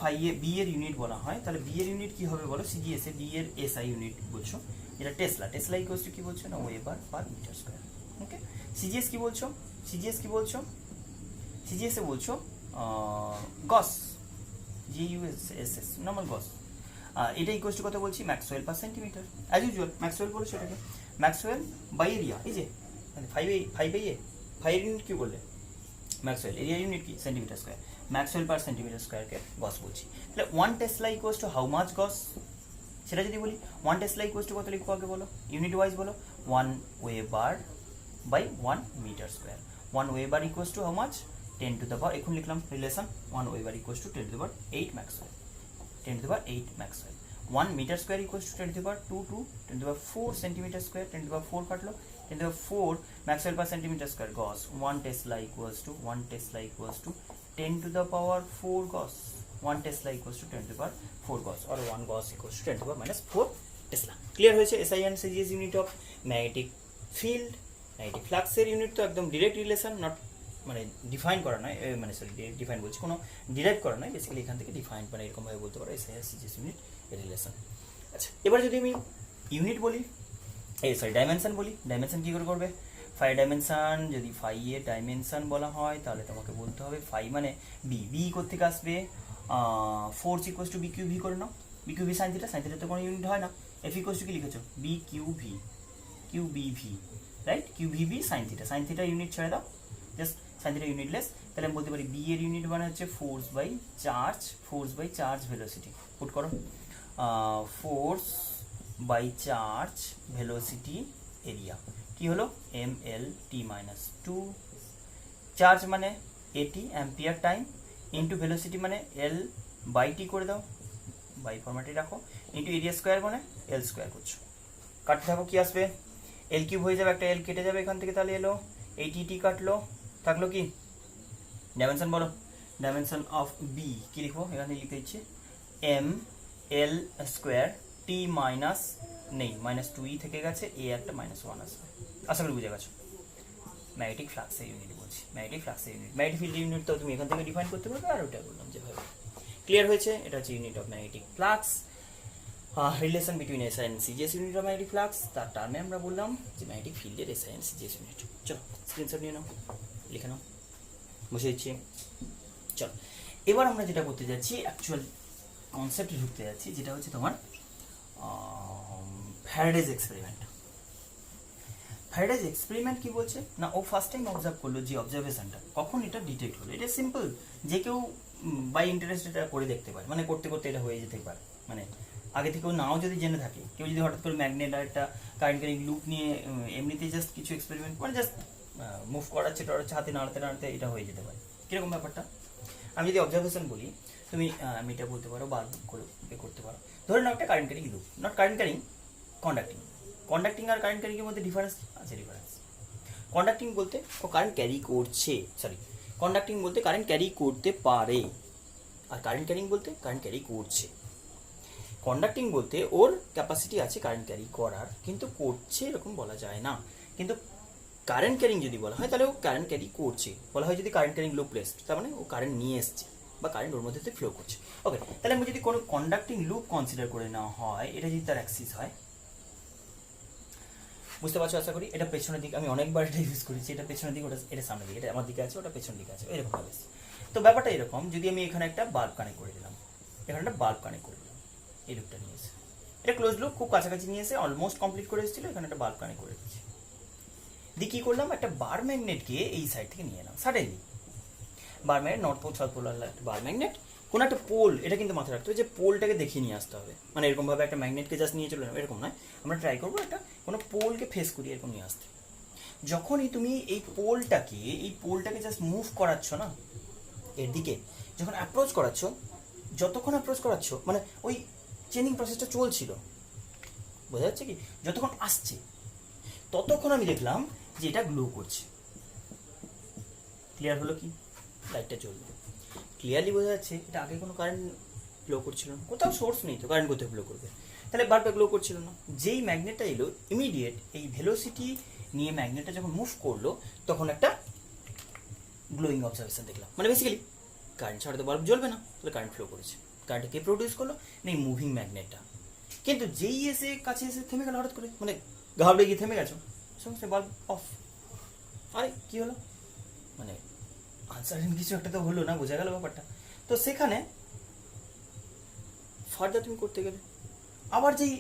বি এর ইউনিট বলা হয় তাহলে বি এর ইউনিট কি হবে বলো, সিজিএস এ বি এর এসআই ইউনিট বলছো যেটা টেসলা, টেসলা ইকুয়ালস টু কি বলছো না ওয়েবার পার মিটার স্কয়ার। ওকে, সিজিএস কি বলছো, সিজিএস কি বলছো, সিজিএস এ বলছো গস, GUSS নর্মাল গস। এটা ইকুয়ালস টু কত বলছি Maxwell per centimetre, as usual Maxwell বলেছো এটাকে, ম্যাক্সওয়েল বাই এরিয়া, এই যে 5 এর ইউনিট কি বললে ম্যাক্সওয়েল, এরিয়া ইউনিট কি centimetre square, maxwell per centimetre স্কয়ারকে গস বলছি। তাহলে 1 tesla equals to how much gauss, সেটা যদি বলি 1 টেসলা ইকুয়ালস টু কত লিখবো আগে বলো, ইউনিট ওয়াইজ বলো, 1 weber by 1 metre square, 1 weber equals to how much 10 to the power, এখন লিখলাম relation 1 weber equals to 10 to the power 8 maxwell, 10 to the power 8 maxwell, 1 metre square equals to 10 to the power 2 to 10 to the power 4 centimetre square, 10 to the power 4 কাটলো, 10 to the 4 Maxwell per centimeter square Gauss, 1 Tesla equals to 10 to the power 4 Gauss, 1 Tesla equals to 10 to the power 4 Gauss, or 1 Gauss equals to 10 to the power minus 4 Tesla. Clear হয়েছে? SI and CGS unit of magnetic field, magnetic flux এর unit তো একদম direct relation, not মানে define করা নয়, মানে sorry define বলছি, কোনো ডিরাইভ করা নয়, বেসিক্যালি এখান থেকে ডিফাইন মানে এরকমভাবে বলতে পারো SI আর CGS ইউনিট এর রিলেশন। আচ্ছা, এবার যদি আমি ইউনিট বলি, ডাইমেনশন বলি, ডাইমেনশন কি করে করবে, ফাই ডাইমেনশন, যদি ফাই এর ডাইমেনশন বলা হয় তাহলে তোমাকে বলতে হবে ফাই মানে বি, বি কোথেকে আসবে, force equals to B Q V করে নাও, B Q V sine theta, sine theta তো কোনো ইউনিট হয় না, এফ ইকুয়ালস টু কি লিখেছো B Q V, Q B V, right, Q V V sine theta, sine theta unit ছেড়ে দাও, জাস্ট সাইন থিটা ইউনিটলেস, তাহলে আমি বলতে পারি বি এর ইউনিট মানে হচ্ছে force by charge velocity, put করো force by charge velocity area কি হলো mL/t-2, চার্জ মানে at ampere time, into velocity মানে L/t করে দাও, বাই ফরম্যাটে রাখো, ইন্টু এরিয়া স্কোয়ার মানে L স্কোয়ার করছো, কাটতে থাকো কি আসবে L কিউব হয়ে যাবে, একটা L কেটে যাবে এখান থেকে, তাহলে এলো AT কাটলো, থাকলো কি ডাইমেনশন বলো, ডাইমেনশন অফ বি কি লিখবো, এখানে লিখতে ইচ্ছে mL স্কোয়ার টি মাইনাস নেই, -2e থেকে গেছে, এ একটা -1 আসবে, আশা করি বুঝে গেছো। ম্যাগনেটিক ফ্লাক্সের ইউনিট বলছি, ম্যাগনেটিক ফ্লাক্সের ইউনিট, ম্যাগনেটিক ফিল্ড ইউনিট তো তুমি এখান থেকে ডিফাইন করতে পারবে, আর ওটা বললাম যেভাবে। ক্লিয়ার হয়েছে? এটা হচ্ছে unit of magnetic flux, relation between SI and CGS unit of magnetic flux, তার টার্মে আমরা বললাম যে ম্যাগনেটিক ফিল্ডের এসআই এন্ড সিজিএস ইউনিট। চলো স্ক্রিনশট নিয়ে নাও, লিখে নাও, বসে দিচ্ছি। চলো এবার আমরা যেটা করতে যাচ্ছি, অ্যাকচুয়াল কনসেপ্টে ঢুকতে যাচ্ছি, যেটা হচ্ছে তোমার ফ্যারাডেজ এক্সপেরিমেন্ট। ফ্যারাডেজ এক্সপেরিমেন্ট কি বলছে না, ও ফার্স্ট টাইম অবজার্ভ করলো, যে অবজারভেশনটা কখন এটা ডিটেক্ট হলো, এটা সিম্পল, যে কেউ বাই ইন্টারেস্ট এটা করে দেখতে পারে, মানে করতে করতে এটা হয়ে যেতে পারে, মানে আগে থেকেও নাও যদি জেনে থাকে, কেউ যদি হঠাৎ করে ম্যাগনেট আর একটা কারেন্ট ক্যারিং লুপ নিয়ে এমনিতে জাস্ট কিছু এক্সপেরিমেন্ট মানে জাস্ট মুভ করাচ্ছে টরাচ্ছে, হাতে নাড়াতে নাড়াতে এটা হয়ে যেতে পারে, কিরকম ব্যাপারটা। আমি যদি অবজারভেশন বলি, তুমি আমি এটা বলতে পারো বাল্ব করতে পারো। ধরে নাও একটা current carrying loop, not current carrying, conducting. Conducting আর কারেন্ট ক্যারিং এর মধ্যে ডিফারেন্স আছে, ডিফারেন্স। কন্ডাক্টিং বলতে ও কারেন্ট ক্যারি করছে, সরি, কন্ডাক্টিং বলতে কারেন্ট ক্যারি করতে পারে, আর কারেন্ট ক্যারিং বলতে কারেন্ট ক্যারি করছে। কন্ডাক্টিং বলতে ওর ক্যাপাসিটি আছে কারেন্ট ক্যারি করার, কিন্তু করছে এরকম বলা যায় না। কিন্তু কারেন্ট ক্যারিং যদি বলা হয় তাহলে ও কারেন্ট ক্যারি করছে, বলা হয় যদি কারেন্ট ক্যারিং লুপ প্লেসড, তার মানে ও কারেন্ট নিয়ে এসছে বা কারেন্ট ওর মধ্যে ফ্লো করছে। ওকে, তাহলে আমি যদি কোনো কন্ডাক্টিং লুপ কনসিডার করে নেওয়া হয়, এটা যদি তার অ্যাক্সিস হয়, বুঝতে পারছো আশা করি। এটা পেছনের দিকে, আমি অনেকবার এটা ইউজ করেছি, এটা পেছনের দিকে, ওটা এটা সামনের দিকে, এটা আমার দিকে আছে, ওটা পেছনের দিকে আছে, এরকম ভাবে। তো ব্যাপারটা এরকম, যদি আমি এখানে একটা বাল্ব কানেক্ট করে দিলাম, এখানে একটা বাল্ব কানেক্ট করে দিলাম, এই লুপটা নিয়ে এসে, এটা ক্লোজ লুপ খুব কাছাকাছি নিয়ে এসে অলমোস্ট কমপ্লিট করে এসেছিল, এখানে একটা বাল্ব কানেক্ট করে দিচ্ছি। দিয়ে কী করলাম, একটা বার ম্যাগনেটকে এই সাইড থেকে নিয়ে এলাম suddenly. Bar magnet, north pole south pole একটা বার ম্যাগনেট, কোনো একটা পোল, এটা কিন্তু মাথায় রাখতে হবে যে পোলটাকে দেখিয়ে নিয়ে আসতে হবে, মানে এরকমভাবে একটা ম্যাগনেটকে জাস্ট নিয়ে চলে যাবে এরকম নয়, আমরা ট্রাই করবো একটা কোনো পোলকে ফেস করি এরকম নিয়ে আসতে। যখনই তুমি এই পোলটাকে জাস্ট মুভ করাচ্ছ না এর দিকে, যখন অ্যাপ্রোচ করাচ্ছ, যতক্ষণ অ্যাপ্রোচ করাচ্ছ, মানে ওই চেনিং প্রসেসটা চলছিল, বোঝা যাচ্ছে কি, যতক্ষণ আসছে ততক্ষণ আমি দেখলাম যে এটা গ্লো করছে। ক্লিয়ার হলো কি, লাইটটা জ্বলবে, ক্লিয়ারলি বোঝা যাচ্ছে এটা আগে কোনো কারেন্ট ফ্লো করছিল না, কোথাও সোর্স নেই তো কারেন্ট কোথায় ফ্লো করবে, তাহলে বাল্বটা গ্লো করছিল না। যেই ম্যাগনেটটা এলো, ইমিডিয়েট এই ভেলোসিটি নিয়ে ম্যাগনেটটা যখন মুভ করলো, তখন একটা গ্লোয়িং অবজারভেশন দেখলাম। মানে বেসিক্যালি কারেন্ট ছাড়া তো বাল্ব জ্বলবে না, তাহলে কারেন্ট ফ্লো করেছে। কারেন্টটা কে প্রডিউস করলো, না এই মুভিং ম্যাগনেটটা। কিন্তু যেই এসে কাছে এসে থেমে গেল হঠাৎ করে, মানে ঘাবড়ে গিয়ে থেমে গেছো, সমস্ত বাল্ব অফ। আরে কি হলো, মানে আনসারেন কিছু একটা তো হলো না, বোঝা গেল ব্যাপারটা। তো সেখানে ফার্দার তুমি করতে গেলে আবার যেই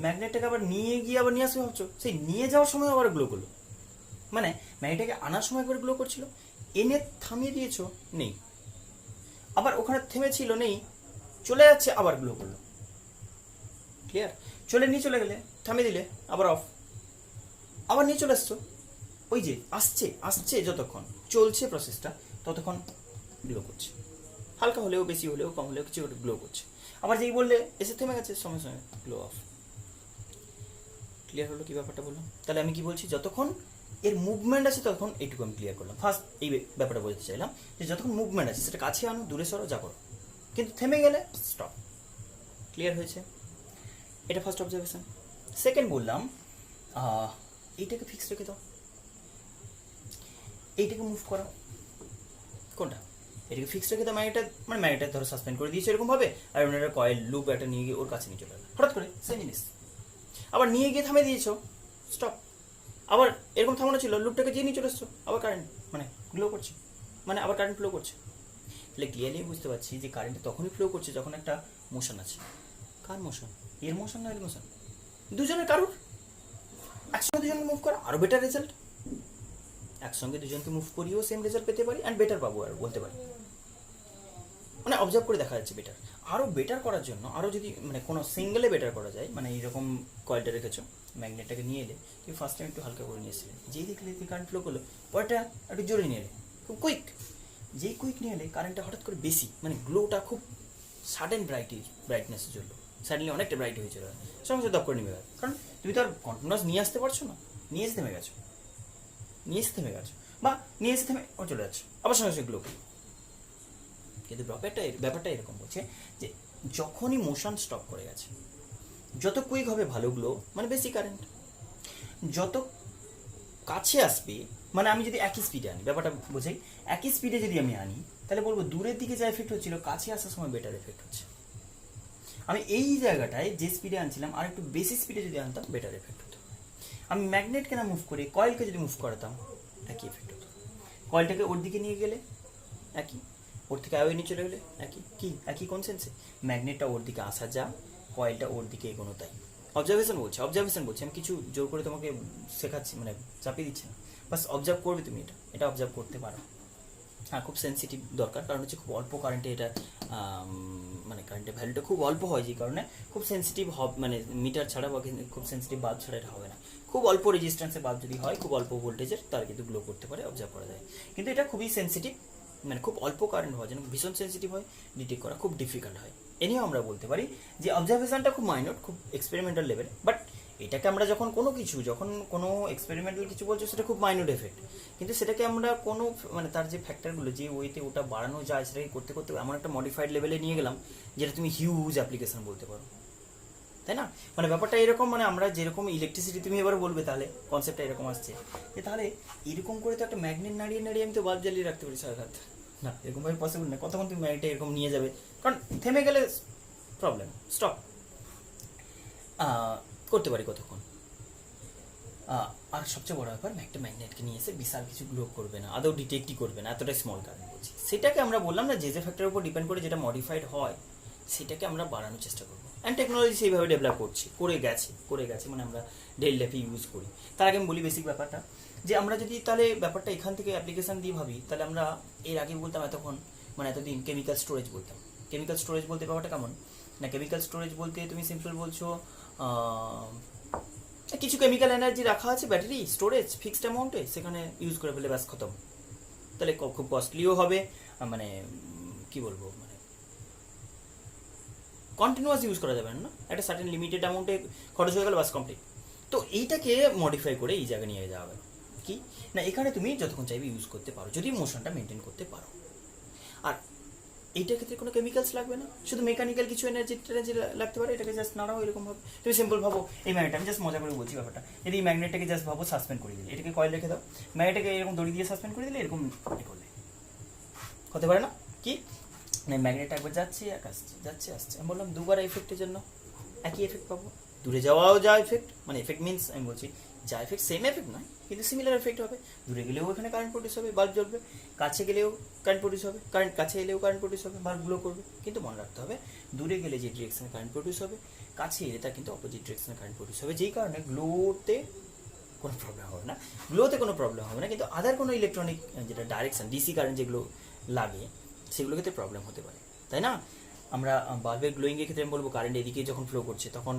ম্যাগনেটটাকে আবার নিয়ে গিয়ে আবার নিয়ে আসবে ভাবছো, সেই নিয়ে যাওয়ার সময় আবার গ্লো করলো, মানে ম্যাগনেটটাকে আনার সময় একবার গ্লো করছিল, এনে থামিয়ে দিয়েছো, নেই, আবার ওখানে থেমেছিল, নেই, চলে যাচ্ছে, আবার গ্লো করলো। ক্লিয়ার, নিয়ে চলে গেলে থামিয়ে দিলে আবার অফ, আবার নিয়ে চলে আসছো, ওই যে আসছে আসছে, যতক্ষণ চলছে প্রসেসটা ততক্ষণ গ্লো করছে, হালকা হলেও বেশি হলেও কম হলেও কিছু গ্লো করছে। আবার যেই বললে এসে থেমে গেছে, সঙ্গে সঙ্গে গ্লো অফ। ক্লিয়ার হলো কি ব্যাপারটা বললাম? তাহলে আমি কি বলছি, যতক্ষণ এর মুভমেন্ট আছে ততক্ষণ এইটুকু আমি ক্লিয়ার করলাম। ফার্স্ট এই ব্যাপারটা বলতে চাইলাম যে যতক্ষণ মুভমেন্ট আছে সেটা কাছে আনো, দূরে সরো, যা করো, কিন্তু থেমে গেলে স্টপ। ক্লিয়ার হয়েছে? এটা ফার্স্ট অবজারভেশন। সেকেন্ড বললাম এইটাকে ফিক্স রেখে দাও, এইটাকে মুভ করো, কোনটা, এটাকে ফিক্স রেখে দাও, ম্যাগনেটটা ধরো সাসপেন্ড করে দিয়েছে এরকম ভাবে, আর ওনারা কয়েল লুপ একটা নিয়ে গিয়ে ওর কাছে নিয়ে চলে গেল হঠাৎ করে, সেম জিনিস, আবার নিয়ে গিয়ে থামিয়ে দিয়েছো, স্টপ, আবার এরকম থামানো ছিল, লুপটাকে দিয়ে নিয়ে চলে এসছো, আবার কারেন্ট মানে গ্লো করছে, মানে আবার কারেন্ট ফ্লো করছে। তাহলে ক্লিয়ারলি বুঝতে পারছি যে কারেন্ট তখনই ফ্লো করছে যখন একটা মোশন আছে। কার মোশন? এর মোশন না এর মোশন? দুজনের কারুর, একসঙ্গে দুজনকে মুভ করা আরও বেটার রেজাল্ট, একসঙ্গে দুজনকে মুভ করিয়েও সেম রেজাল্ট পেতে পারি, অ্যান্ড বেটার পাবো আর বলতে পারি, মানে অবজার্ভ করে দেখা যাচ্ছে বেটার। আরও বেটার করার জন্য আরও যদি মানে কোনো সিঙ্গেলে বেটার করা যায়, মানে এইরকম কয়েলটা রেখেছো, ম্যাগনেটটাকে নিয়ে এলে, তুমি ফার্স্ট টাইম একটু হালকা করে নিয়ে এসেছিলে, যেই দেখলে কারেন্ট ফ্লো করলো, পরেরটা একটু জোরে নিয়ে এলে, খুব কুইক, যেই কুইক নিয়ে এলে কারেন্টটা হঠাৎ করে বেশি, মানে গ্লোটা খুব সাডেন ব্রাইটনেসে চললো, সাডেনলি অনেকটা ব্রাইট হয়ে চলে, সঙ্গে সঙ্গে দপ করে নেমে গেল, কারণ তুমি তো আর কন্টিনিউয়াস নিয়ে আসতে পারছো না, নিয়ে এসে থেমে গেছো, বা নিয়ে এসে থেমে ও চলে যাচ্ছে, আবার সঙ্গে সঙ্গে গ্লো। কিন্তু ব্যাপারটা এরকম বলছে যে যখনই মোশন স্টপ করে গেছে, যত কুইক হবে ভালো গ্লো, মানে বেশি কারেন্ট, যত কাছে আসবে, মানে আমি যদি একই স্পিডে আনি, ব্যাপারটা বোঝাই, একই স্পিডে যদি আমি আনি, তাহলে বলবো দূরের দিকে যা এফেক্ট হচ্ছিল কাছে আসার সময় বেটার এফেক্ট হচ্ছে। আমি এই জায়গাটায় যে স্পিডে আনছিলাম আর একটু বেশি স্পিডে যদি আনতাম বেটার এফেক্ট হতো। আমি ম্যাগনেটকে না মুভ করে কয়েলকে যদি মুভ করাতাম একই এফেক্ট হতো। কয়েলটাকে ওর দিকে নিয়ে গেলে একই, ওর থেকে আগে নিয়ে চলে গেলে একই কোন সেন্সে, ম্যাগনেটটা ওর দিকে আসা যা, কয়েলটা ওর দিকে এগোনো তাই। অবজারভেশন বলছে, আমি কিছু জোর করে তোমাকে শেখাচ্ছি, মানে চাপিয়ে দিচ্ছি না, বাস অবজার্ভ করবে তুমি, এটা অবজার্ভ করতে পারো। হ্যাঁ, খুব সেন্সিটিভ দরকার, কারণ হচ্ছে খুব অল্প কারেন্টে এটা, মানে কারেন্টের ভ্যালুটা খুব অল্প হয়, যে কারণে খুব সেন্সিটিভ মানে মিটার ছাড়া বা খুব সেন্সিটিভ বাল্ব ছাড়া এটা হবে না। খুব অল্প রেজিস্ট্যান্সের বাল্ব যদি হয়, খুব অল্প ভোল্টেজের, তার কিন্তু গ্লো করতে পারে, অবজার্ভ করা যায়। কিন্তু এটা খুবই সেন্সিটিভ মানে খুব অল্প কারেন্ট হওয়ার জন্য ভীষণ সেন্সিটিভ হয়, ডিটেক্ট করা খুব ডিফিকাল্ট হয়। এ নিয়েও আমরা বলতে পারি যে অবজারভেশনটা খুব মাইনর, খুব এক্সপেরিমেন্টাল লেভেল, বাট এটাকে আমরা যখন কোনো এক্সপেরিমেন্টাল কিছু বলছো সেটা খুব মাইনর এফেক্ট, কিন্তু সেটাকে আমরা কোনো মানে তার যে ফ্যাক্টরগুলো যে ওয়েতে ওটা বাড়ানো যায় সেটাকে করতে করতে এমন একটা মডিফাইড লেভেলে নিয়ে গেলাম যেটা তুমি হিউজ অ্যাপ্লিকেশন বলতে পারো, তাই না? মানে ব্যাপারটা এরকম, মানে আমরা যেরকম ইলেকট্রিসিটি তুমি এবার বলবে তাহলে কনসেপ্টটা এরকম আসছে যে তাহলে এরকম করে তো একটা ম্যাগনেট নাড়িয়ে নাড়িয়ে আমি তো বাল্ব জ্বালিয়ে রাখতে পারি সারা রাত, না এরকমভাবে পসিবল না। কতক্ষণ তুমি ম্যাগনেটটা এরকম নিয়ে যাবে, কারণ থেমে গেলে প্রবলেম, স্টপ করতে পারি কতক্ষণ। আর সবচেয়ে বড় ব্যাপার একটা ম্যাগনেটকে নিয়ে এসে বিশাল কিছু গ্লো করবে না, আদৌ ডিটেক্টই করবে না, এতটাই স্মল কারেন্ট বলছি। সেটাকে আমরা বললাম না যে ফ্যাক্টরের উপর ডিপেন্ড করে যেটা মডিফাইড হয় সেটাকে আমরা বাড়ানোর চেষ্টা করবো। অ্যান্ড টেকনোলজি সেইভাবে ডেভেলপ করে গেছে, মানে আমরা ডেইলি লাইফে ইউজ করি। তার আগে আমি বলি বেসিক ব্যাপারটা, যে আমরা যদি তাহলে ব্যাপারটা এখান থেকে অ্যাপ্লিকেশন দিয়ে ভাবি, তাহলে আমরা এর আগে বলতাম এতদিন কেমিক্যাল স্টোরেজ বলতাম। কেমিক্যাল স্টোরেজ বলতে ব্যাপারটা কেমন না, কেমিক্যাল স্টোরেজ বলতে তুমি সিম্পল বলছো কিছু কেমিক্যাল এনার্জি রাখা আছে ব্যাটারি স্টোরেজ ফিক্সড অ্যামাউন্টে, সেখানে ইউজ করে ফেলে ব্যাস খতম। তাহলে খুব কস্টলিও হবে, মানে কি বলবো, মানে কন্টিনিউয়াস ইউজ করা যাবে না, একটা সার্টেন লিমিটেড অ্যামাউন্টে খরচ হয়ে গেল বাস কমপ্লিট। তো এইটাকে মডিফাই করে এই জায়গায় নিয়ে যাওয়া গেল কি না, এখানে তুমি যতক্ষণ চাইবে ইউজ করতে পারো যদি মোশনটা মেনটেন করতে পারো। আর এইটার ক্ষেত্রে কোনো কেমিক্যালস লাগবে না, শুধু মেকানিক্যাল কিছু এনার্জি লাগতে পারে। এটাকে জাস্ট নাড়াও এরকম ভাবে, তুমি সিম্পল ভাবো এই ম্যাগনেট, আমি জাস্ট মজা করে বলছি ব্যাপারটা, যদি এই ম্যাগনেটটাকে জাস্ট ভাবো সাসপেন্ড করে দিলে, এটাকে কয়েল রেখে দাও, ম্যাগনেটটাকে এরকম দড়ি দিয়ে সাসপেন্ড করে দিলে এরকম করলে হতে পারে না কি, মানে ম্যাগনেট একবার যাচ্ছে এক আসছে, যাচ্ছে আসছে। আমি বললাম দুবার এফেক্টের জন্য একই এফেক্ট পাবো, দূরে যাওয়াও যা এফেক্ট, মানে এফেক্ট মিনস আমি বলছি যা এফেক্ট সেম এফেক্ট নয় কিন্তু সিমিলার এফেক্ট হবে। দূরে গেলেও এখানে কারেন্ট প্রডিউস হবে, বাল্ব জ্বলবে, কাছে গেলেও কারেন্ট প্রডিউস হবে, কারেন্ট কাছে এলেও কারেন্ট প্রডিউস হবে, বাল্ব গ্লো করবে। কিন্তু মনে রাখতে হবে দূরে গেলে যে ডিরেকশনে কারেন্ট প্রডিউস হবে, কাছে এলে তার কিন্তু অপোজিট ডিরেকশনে কারেন্ট প্রডিউস হবে, যেই কারণে গ্লোতে কোনো প্রবলেম হবে না, কিন্তু আদার কোনো ইলেকট্রনিক যেটা ডাইরেকশন ডিসি কারেন্ট যেগুলো লাগে সেগুলো ক্ষেত্রে প্রবলেম হতে পারে, তাই না? আমরা বাল্বের গ্লোয়িংয়ের ক্ষেত্রে আমি বলবো কারেন্ট এদিকে যখন ফ্লো করছে তখন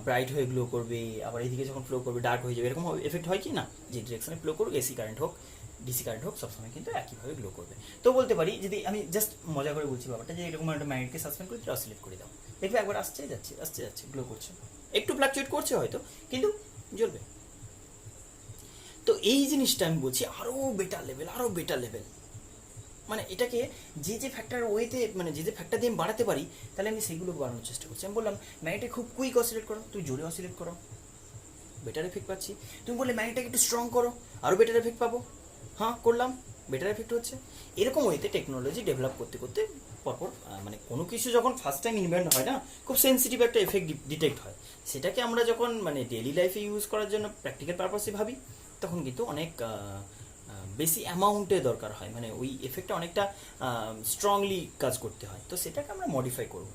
ব্রাইট হয়ে গ্লো করবে, আবার এদিকে যখন ফ্লো করবে ডার্ক হয়ে যাবে, এরকম এফেক্ট হয় কি না, যে ডিরেকশনে ফ্লো করুক এসি কারেন্ট হোক ডিসি কারেন্ট হোক সবসময় কিন্তু একইভাবে গ্লো করবে। তো বলতে পারি যদি আমি জাস্ট মজা করে বলছি ব্যাপারটা, যে এরকম একটা ম্যাগনেটকে সাসপেন্ড করে অসিলেট করে দাও, দেখবে একবার আসছে যাচ্ছে গ্লো করছে, একটু ফ্লাকচুয়েট করছে হয়তো কিন্তু জ্বলবে। তো এই জিনিসটা আমি বলছি আরও বেটার লেভেল, মানে এটাকে যে ফ্যাক্টর ওয়েতে, মানে যে ফ্যাক্টর দিয়ে আমি বাড়াতে পারি তাহলে আমি সেগুলো বাড়ানোর চেষ্টা করছি। আমি বললাম ম্যাগনেটে খুব কুইক অসিলেট করো, তুই জোরে অসিলেট করো, বেটার এফেক্ট পাচ্ছি। তুমি বললে ম্যাগনেটটাকে একটু স্ট্রং করো, আরও বেটার এফেক্ট পাবো, হ্যাঁ করলাম, বেটার এফেক্ট হচ্ছে। এরকম ওয়েতে টেকনোলজি ডেভেলপ করতে করতে পরপর মানে কোনো কিছু যখন ফার্স্ট টাইম ইনভেন্ট হয় না, খুব সেন্সিটিভ একটা এফেক্ট ডিটেক্ট হয়, সেটাকে আমরা যখন মানে ডেইলি লাইফে ইউজ করার জন্য প্র্যাকটিক্যাল পারপাসে ভাবি তখন কিন্তু অনেক বেশি অ্যামাউন্টে দরকার হয়, মানে ওই এফেক্টটা অনেকটা স্ট্রংলি কাজ করতে হয়। তো সেটাকে আমরা মডিফাই করব।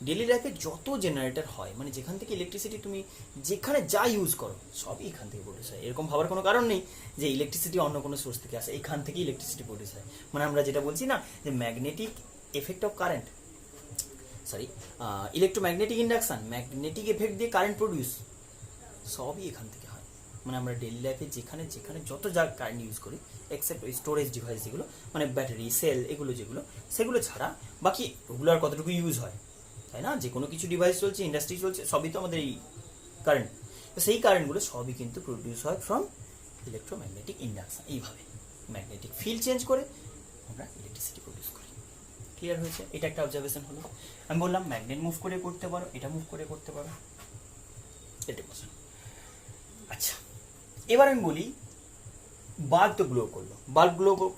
ডেলি লাইফে যত জেনারেটর হয়, মানে যেখান থেকে ইলেকট্রিসিটি তুমি যেখানে যা ইউজ করো সবই এখান থেকে প্রডিউস হয়। এরকম ভাবার কোনো কারণ নেই যে ইলেকট্রিসিটি অন্য কোনো সোর্স থেকে আসে, এখান থেকে ইলেকট্রিসিটি প্রডিউস হয়। মানে আমরা যেটা বলছি না যে magnetic effect of current, electromagnetic induction, magnetic effect দিয়ে কারেন্ট প্রডিউস সবই এখান থেকে হয়। মানে আমরা ডেইলি লাইফে যেখানে যত যা কারেন্ট ইউজ করি এক্সেপ্ট ওই স্টোরেজ ডিভাইস যেগুলো, মানে ব্যাটারি সেল এগুলো সেগুলো ছাড়া বাকি ওগুলো আর কতটুকু ইউজ হয়, তাই না? যে কোনো কিছু ডিভাইস চলছে, ইন্ডাস্ট্রি চলছে, সবই তো আমাদের এই কারেন্ট। তো সেই কারেন্টগুলো সবই কিন্তু প্রডিউস হয় ফ্রম ইলেকট্রোম্যাগনেটিক ইন্ডাকশন। এইভাবে ম্যাগনেটিক ফিল্ড চেঞ্জ করে আমরা ইলেকট্রিসিটি প্রডিউস করি। ক্লিয়ার হয়েছে? এটা একটা অবজারভেশন হলো। আমি বললাম ম্যাগনেট মুভ করে করতে পারো, এটা মুভ করে করতে পারো, এটা বলছি। আচ্ছা, এবার আমি বলি বাল্ব তো গ্লো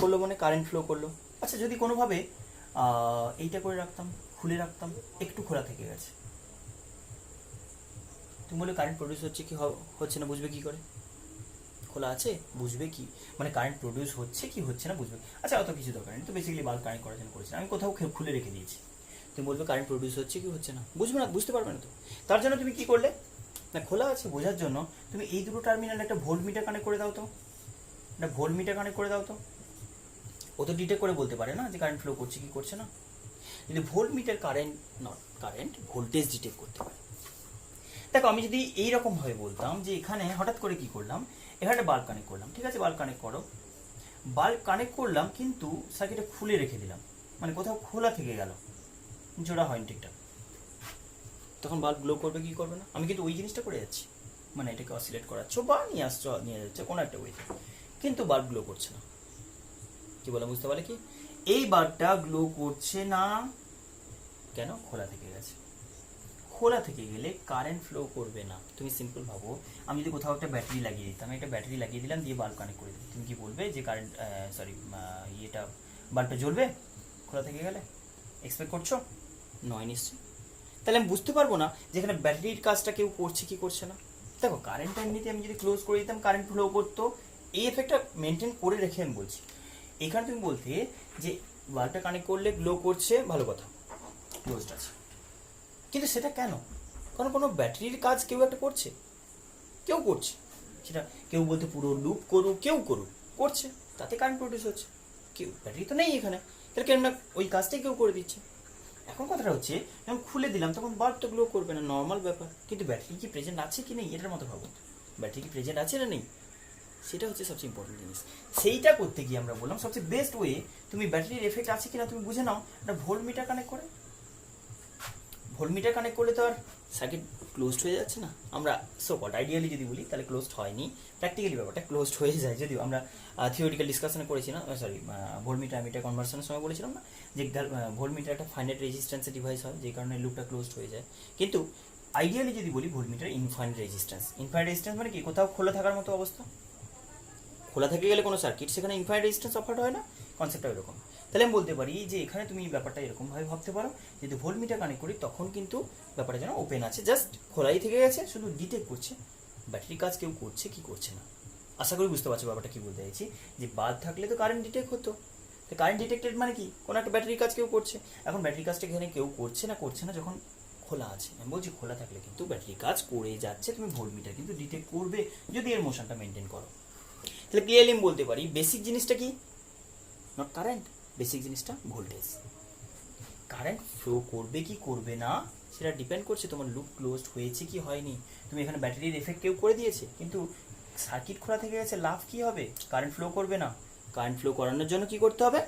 করলো মানে কারেন্ট ফ্লো করলো। আচ্ছা, যদি কোনোভাবে এইটা করে রাখতাম, খুলে রাখতাম, একটু খোলা থেকে গেছে, তুমি বলে কারেন্ট প্রডিউস হচ্ছে কি হচ্ছে না বুঝবে কি করে? খোলা আছে বুঝবে কি, মানে কারেন্ট প্রডিউস হচ্ছে কি হচ্ছে না বুঝবে। আচ্ছা, অত কিছু দরকার নেই, তো বেসিক্যালি বাল্ব কানেক্ট করার জন্য করেছি, আমি কোথাও খুলে রেখে দিয়েছি, তুমি বলবে কারেন্ট প্রডিউস হচ্ছে কি হচ্ছে না, বুঝবে না, বুঝতে পারবে না। তো তার জন্য তুমি কি করলে না, খোলা আছে বোঝার জন্য তুমি এই দুটো টার্মিনাল একটা ভোল্ট মিটার কানেক্ট করে দাও তো, একটা ভোল্ট মিটার কানেক্ট করে দাও তো। ও তো ডিটেক্ট করে বলতে পারে না যে কারেন্ট ফ্লো করছে কি করছে না। যদি volt metre current voltage detect করতে পারে। দেখো, আমি যদি এইরকমভাবে বলতাম যে এখানে হঠাৎ করে কি করলাম, এখানে একটা বাল্ব কানেক্ট করলাম, ঠিক আছে, বাল্ব কানেক্ট করো, বাল্ব কানেক্ট করলাম কিন্তু সার্কিটটা খুলে রেখে দিলাম, মানে কোথাও খোলা থেকে গেল, জোড়া হয়নি ঠিকঠাক, তখন বাল্ব গ্লো করবে কি করবে না? আমি কিন্তু ওই জিনিসটা করে যাচ্ছি, মানে এটাকে অসিলেট করাচ্ছ বা নিয়ে যাচ্ছে কোনো একটা ওয়েতে, কিন্তু বাল্ব গ্লো করছে না। কি বলে বুঝতে পারলে কি? এই বাল্বটা গ্লো করছে না কেন? খোলা থেকে গেছে। খোলা থেকে গেলে কারেন্ট ফ্লো করবে না। তুমি সিম্পল ভাবো, আমি যদি কোথাও একটা ব্যাটারি লাগিয়ে দিতাম, একটা ব্যাটারি লাগিয়ে দিলাম, দিয়ে বাল্ব কানেক্ট করে দিলাম, তুমি কি বলবে যে কারেন্ট ইয়েটা বাল্বটা জ্বলবে খোলা থেকে গেলে? এক্সপেক্ট করছো? নয় নিশ্চয়ই। তাহলে আমি বুঝতে পারবো না যে এখানে ব্যাটারির কাজটা কেউ করছে কি করছে না। দেখো কারেন্টটা এমনিতে আমি যদি ক্লোজ করে দিতাম কারেন্ট ফ্লো করতো, এই এফেক্টটা মেনটেন করে রেখে আমি বলছি। এখানে তুমি বলতে যে বাল্বটা কানেক্ট করলে গ্লো করছে, ভালো কথা, ক্লোজড আছে, কিন্তু সেটা কেন? কারণ কোনো ব্যাটারির কাজ কেউ একটা করছে, কেউ করছে সেটা, কেউ বলতে পুরো লুপ করুক, কেউ করুক, করছে, তাতে কারেন্ট প্রডিউস হচ্ছে। কেউ ব্যাটারি তো নেই এখানে, তাহলে কেন না ওই কাজটাই কেউ করে দিচ্ছে। এখন কথাটা হচ্ছে যখন খুলে দিলাম তখন বাল্ব তো গ্লো করবে না, নর্মাল ব্যাপার, কিন্তু ব্যাটারি কি প্রেজেন্ট আছে কি নেই এটার মতো ভাবো, ব্যাটারি কি প্রেজেন্ট আছে না নেই, সেটা হচ্ছে সবচেয়ে ইম্পর্টেন্ট জিনিস। সেইটা করতে গিয়ে আমরা বললাম সবচেয়ে বেস্ট ওয়ে, তুমি ব্যাটারির এফেক্ট আছে কিনা তুমি বুঝে নাও, একটা ভোল্টমিটার কানেক্ট করে। ভোল্টমিটার কানেক্ট করলে তো আর সার্কিট ক্লোজড হয়ে যাচ্ছে না। আমরা সো কল্ড আইডিয়ালি যদি বলি তাহলে ক্লোজড হয়নি, প্র্যাকটিক্যালি ব্যাপারটা ক্লোজড হয়ে যায়। যদিও আমরা থিওরিক্যাল ডিসকাশনে করেছিলাম, সরি ভোল্টমিটার মিটার কনভার্সনের সময় বলেছিলাম না যে ভোল্টমিটার একটা ফাইনাইট রেজিস্ট্যান্সের ডিভাইস হয়, যে কারণে লুপটা ক্লোজড হয়ে যায়। কিন্তু আইডিয়ালি যদি বলি voltmeter infinite resistance. Infinite resistance মানে কি? কোথাও খোলা থাকার মতো অবস্থা, খোলা থেকে গেলে কোনো সার্কিট সেখানে ইনফাইনাইট রেজিস্ট্যান্স অফার হয় না, কনসেপ্টটা এরকম। তাহলে আমি বলতে পারি যে এখানে তুমি ব্যাপারটা এরকমভাবে ভাবতে পারো, যদি ভোল্টমিটার কানেক্ট করি তখন কিন্তু ব্যাপারটা যেন ওপেন আছে, জাস্ট খোলাই থেকে গেছে, শুধু ডিটেক্ট করছে ব্যাটারি কাজ কেউ করছে কি করছে না। আশা করি বুঝতে পারছো ব্যাপারটা কি বলতে চাইছি, যে বাল্ব থাকলে তো কারেন্ট ডিটেক্ট হতো, তো কারেন্ট ডিটেক্টেড মানে কি? কোনো একটা ব্যাটারি কাজ কেউ করছে। এখন ব্যাটারি কাজটা এখানে কেউ করছে না যখন খোলা আছে, আমি বলছি খোলা থাকলে কিন্তু ব্যাটারি কাজ করে যাচ্ছে, তুমি ভোল্টমিটার কিন্তু ডিটেক্ট করবে যদি এর মোশনটা মেনটেন করো। তাহলে ক্লিয়ারলি আমি বলতে পারি বেসিক জিনিসটা কি? নট কারেন্ট, বেসিক জিনিসটা ভোল্টেজ। কারেন্ট ফ্লো করবে কি করবে না সেটা ডিপেন্ড করছে তোমার লুপ ক্লোজড হয়েছে কি হয়নি। তুমি এখানে ব্যাটারির এফেক্ট কেউ করে দিয়েছে, কিন্তু সার্কিট খোলা থেকে গেছে, লাভ কি হবে? কারেন্ট ফ্লো করবে না। কারেন্ট ফ্লো করানোর জন্য কি করতে হবে?